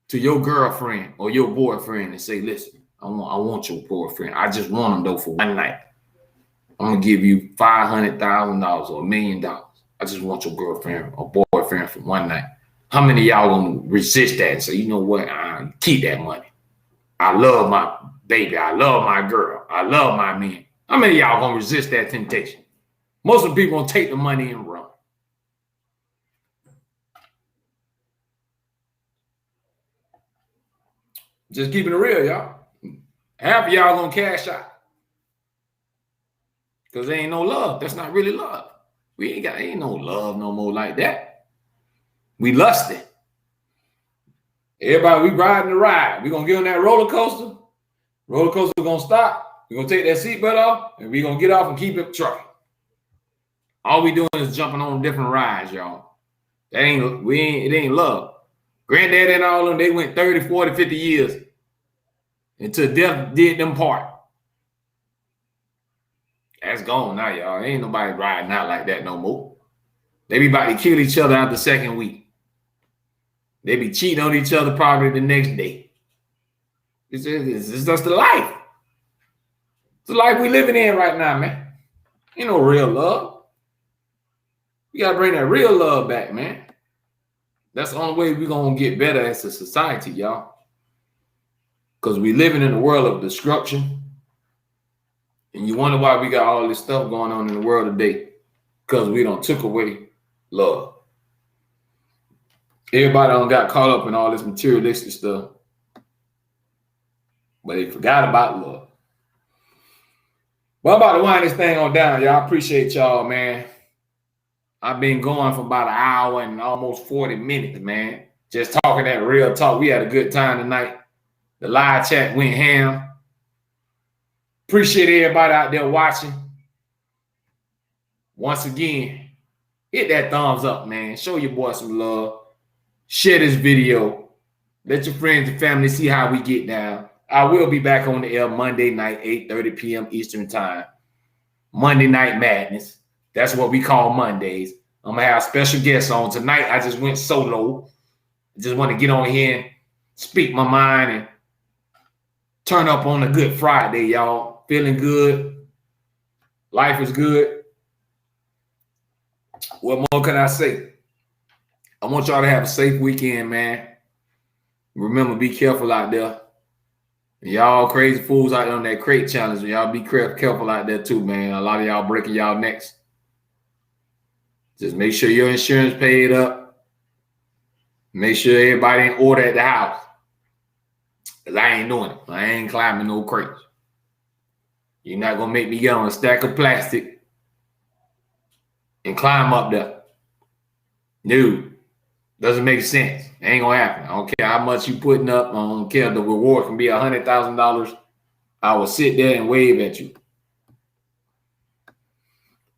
to your girlfriend or your boyfriend and say, listen, I want your boyfriend. I just want him though for one night. I'm gonna give you $500,000 or $1 million. I just want your girlfriend or boyfriend for one night. How many of y'all gonna resist that and say, you know what? Keep that money. I love my baby. I love my girl. I love my man. How many of y'all gonna resist that temptation? Most of the people gonna take the money and run. Just keeping it real, y'all. Half of y'all gonna cash out. Because there ain't no love. That's not really love. Ain't no love no more like that. We lusting. Everybody, we riding the ride. We gonna get on that roller coaster. Roller coaster gonna stop. We're gonna take that seatbelt off and we gonna get off and keep it trucking. All we doing is jumping on different rides, y'all. It ain't love. Granddad and all of them, they went 30, 40, 50 years until death did them part. That's gone now, y'all. Ain't nobody riding out like that no more. They be about to kill each other out the second week. They be cheating on each other probably the next day. It's just the life. It's the life we living in right now, man. Ain't no real love. We got to bring that real love back, man. That's the only way we're going to get better as a society, y'all. Because we living in a world of destruction. And you wonder why we got all this stuff going on in the world today. Because we don't took away love. Everybody done got caught up in all this materialistic stuff. But they forgot about love. Well, I'm about to wind this thing on down, y'all. I appreciate y'all, man. I've been going for about an hour and almost 40 minutes, man. Just talking that real talk. We had a good time tonight. The live chat went ham. Appreciate everybody out there watching. Once again, hit that thumbs up, man. Show your boy some love. Share this video. Let your friends and family see how we get down. I will be back on the air Monday night, 8:30 p.m. Eastern time. Monday Night Madness. That's what we call Mondays. I'm going to have special guests on. Tonight, I just went solo. I just want to get on here and speak my mind and turn up on a good Friday, y'all. Feeling good. Life is good. What more can I say? I want y'all to have a safe weekend, man. Remember, be careful out there. Y'all crazy fools out there on that crate challenge. Y'all be careful out there too, man. A lot of y'all breaking y'all necks. Just make sure your insurance paid up. Make sure everybody in order at the house. Because I ain't doing it. I ain't climbing no crates. You're not going to make me get on a stack of plastic and climb up there. Dude. Doesn't make sense. It ain't gonna happen. I don't care how much you putting up. I don't care. The reward can be $100,000. I will sit there and wave at you.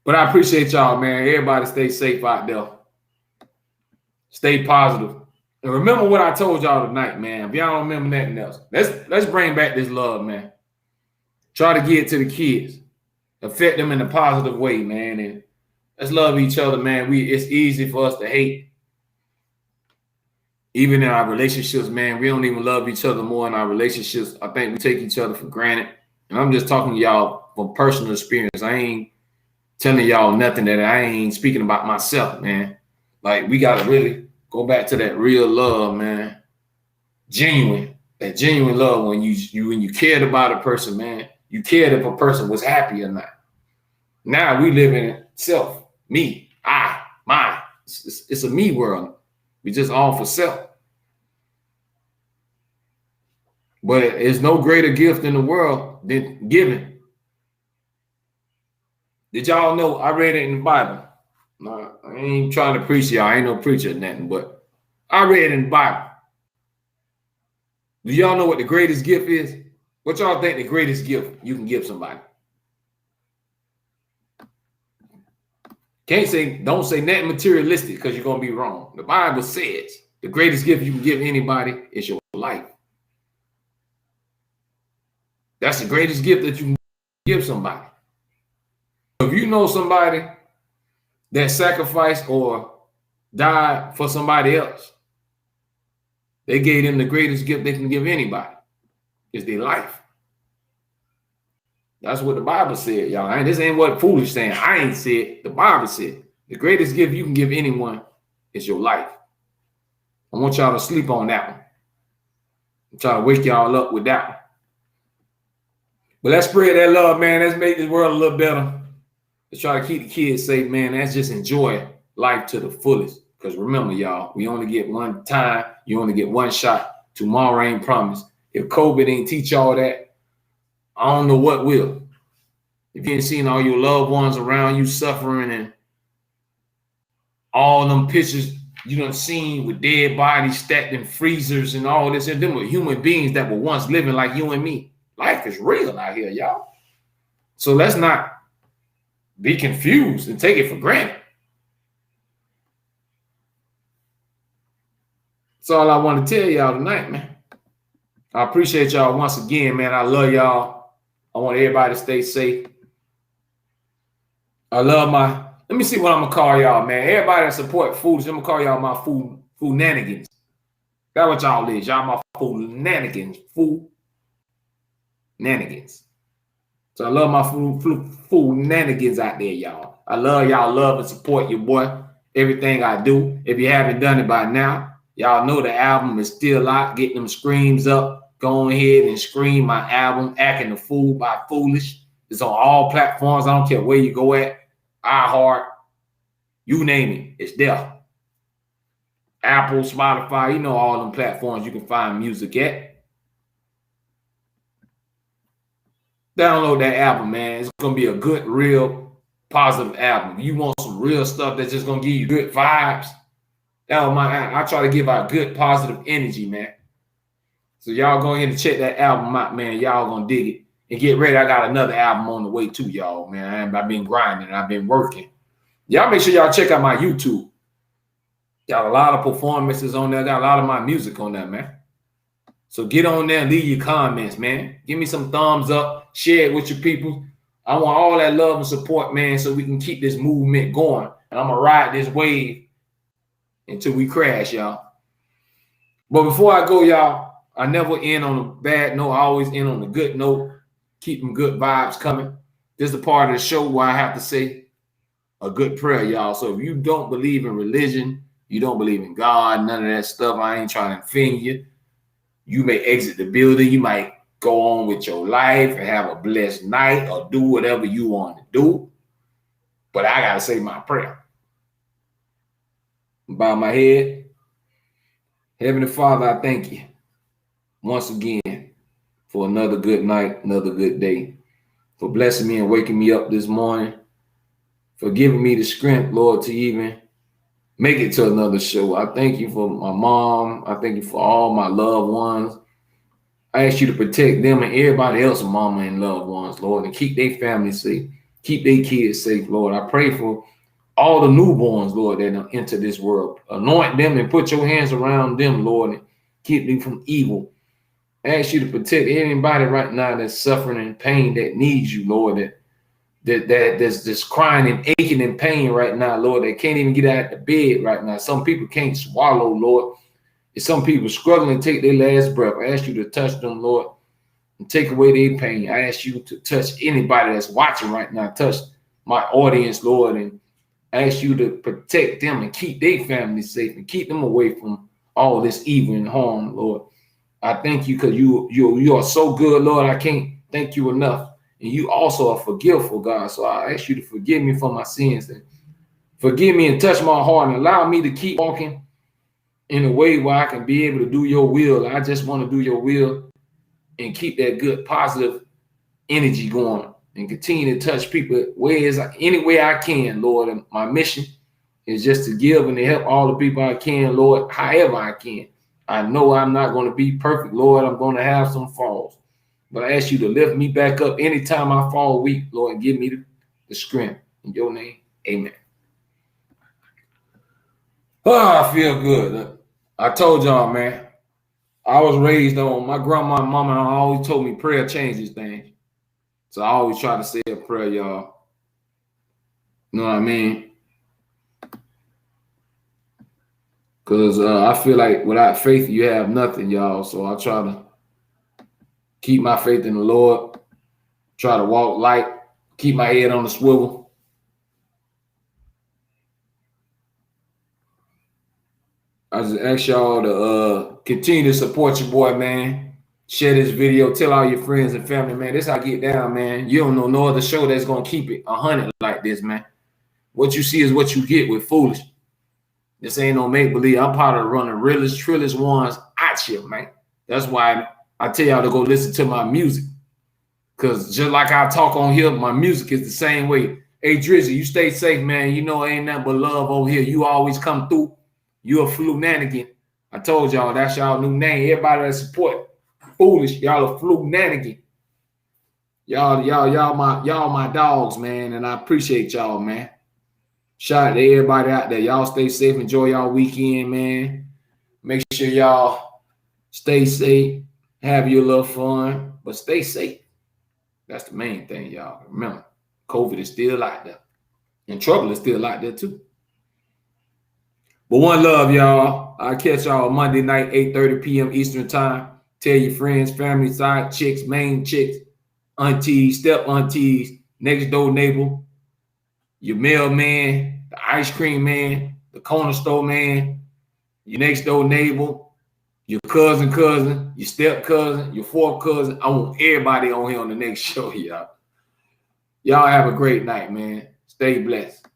But I appreciate y'all, man. Everybody stay safe out there. Stay positive. And remember what I told y'all tonight, man. If y'all don't remember nothing else, let's bring back this love, man. Try to get it to the kids. Affect them in a positive way, man. And let's love each other, man. It's easy for us to hate. Even in our relationships, man, we don't even love each other more in our relationships. I think we take each other for granted. And I'm just talking to y'all from personal experience. I ain't telling y'all nothing that I ain't speaking about myself, man. Like, we got to really go back to that real love, man. Genuine. That genuine love when you cared about a person, man. You cared if a person was happy or not. Now we live in self, me, I, mine. It's a me world. We just all for self. But there's no greater gift in the world than giving. Did y'all know? I read it in the Bible. No, I ain't trying to preach y'all. I ain't no preacher or nothing, but I read it in the Bible. Do y'all know what the greatest gift is? What y'all think the greatest gift you can give somebody? Don't say nothing materialistic because you're going to be wrong. The Bible says the greatest gift you can give anybody is your life. That's the greatest gift that you can give somebody. If you know somebody that sacrificed or died for somebody else, they gave them the greatest gift they can give anybody, is their life. That's what the Bible said, y'all. And this ain't what foolish saying. I ain't said. The Bible said the greatest gift you can give anyone is your life. I want y'all to sleep on that one. I'm trying to wake y'all up with that one. But let's spread that love, man. Let's make this world a little better. Let's try to keep the kids safe, man. Let's just enjoy life to the fullest. Because remember, y'all, we only get one time. You only get one shot. Tomorrow ain't promised. If COVID ain't teach y'all that, I don't know what will. If you ain't seen all your loved ones around you suffering and all them pictures you done seen with dead bodies stacked in freezers and all this, and them were human beings that were once living like you and me. Life is real out here, y'all. So let's not be confused and take it for granted. That's all I want to tell y'all tonight, man. I appreciate y'all once again, man. I love y'all. I want everybody to stay safe. I love let me see what I'm going to call y'all, man. Everybody that support food, I'm going to call y'all my food nanigans. That's what y'all is. Y'all my food nanigans. Food nanigans. So I love my food nanigans out there, y'all. I love y'all. Love and support your boy. Everything I do. If you haven't done it by now, y'all know the album is still out. Getting them screams up. Go ahead and scream my album, Acting the Fool by Foolish. It's on all platforms. I don't care where you go at. iHeart, you name it, it's there. Apple, Spotify, you know all them platforms you can find music at. Download that album, man. It's gonna be a good, real, positive album. You want some real stuff that's just gonna give you good vibes. I try to give out good, positive energy, man. So y'all go ahead and check that album out, man. Y'all gonna dig it. And get ready. I got another album on the way too, y'all, man. I've been grinding. I've been working. Y'all make sure y'all check out my YouTube. Got a lot of performances on there. Got a lot of my music on there, man. So get on there and leave your comments, man. Give me some thumbs up. Share it with your people. I want all that love and support, man, so we can keep this movement going. And I'm going to ride this wave until we crash, y'all. But before I go, y'all, I never end on a bad note. I always end on a good note. Keep them good vibes coming. This is the part of the show where I have to say a good prayer, y'all. So if you don't believe in religion, you don't believe in God, none of that stuff, I ain't trying to offend you. You may exit the building. You might go on with your life and have a blessed night or do whatever you want to do. But I got to say my prayer. Bow my head. Heavenly Father, I thank you once again for another good night, another good day, for blessing me and waking me up this morning, for giving me the strength, Lord, to even make it to another show. I thank you for my mom. I thank you for all my loved ones. I ask you to protect them and everybody else, mama and loved ones, Lord, and keep their family safe, keep their kids safe, Lord. I pray for all the newborns, Lord, that enter this world. Anoint them and put your hands around them, Lord, and keep them from evil. I ask you to protect anybody right now that's suffering in pain, that needs you, Lord, that's just crying and aching in pain right now, Lord, that can't even get out of the bed right now. Some people can't swallow, Lord. And some people struggling to take their last breath. I ask you to touch them, Lord, and take away their pain. I ask you to touch anybody that's watching right now. Touch my audience, Lord, and I ask you to protect them and keep their family safe and keep them away from all this evil and harm, Lord. I thank you because you are so good, Lord. I can't thank you enough. And you also are forgiveful, God. So I ask you to forgive me for my sins and forgive me and touch my heart and allow me to keep walking in a way where I can be able to do your will. I just want to do your will and keep that good, positive energy going and continue to touch people any way I can, Lord. And my mission is just to give and to help all the people I can, Lord, however I can. I know I'm not going to be perfect, Lord. I'm going to have some falls. But I ask you to lift me back up anytime I fall weak, Lord, and give me the strength. In your name, amen. Oh, I feel good. I told y'all, man, I was raised on, my grandma and mama always told me prayer changes things. So I always try to say a prayer, y'all. You know what I mean? Because I feel like without faith, you have nothing, y'all. So I try to keep my faith in the Lord, try to walk light, keep my head on the swivel. I just ask y'all to continue to support your boy, man. Share this video, tell all your friends and family, man. This how I get down, man. You don't know no other show that's going to keep it 100 like this, man. What you see is what you get with Foolish. This ain't no make-believe. I'm part of running realest, trillest ones out you, man. That's why I tell y'all to go listen to my music. Because just like I talk on here, my music is the same way. Hey, Drizzy, you stay safe, man. You know, ain't nothing but love over here. You always come through. You a Flu-nanigan. I told y'all, that's y'all new name. Everybody that support Foolish, y'all a Flu-nanigan. Y'all my dogs, man. And I appreciate y'all, man. Shout out to everybody out there. Y'all stay safe. Enjoy y'all weekend, man. Make sure y'all stay safe. Have your little fun, but stay safe. That's the main thing, y'all. Remember, COVID is still out there. And trouble is still out there, too. But one love, y'all. I'll catch y'all Monday night, 8:30 p.m. Eastern time. Tell your friends, family, side chicks, main chicks, aunties, step aunties, next door neighbor, your mailman, the ice cream man, the corner store man, your next door neighbor, your cousin, your step cousin, your fourth cousin. I want everybody on here on the next show, y'all. Y'all have a great night, man. Stay blessed.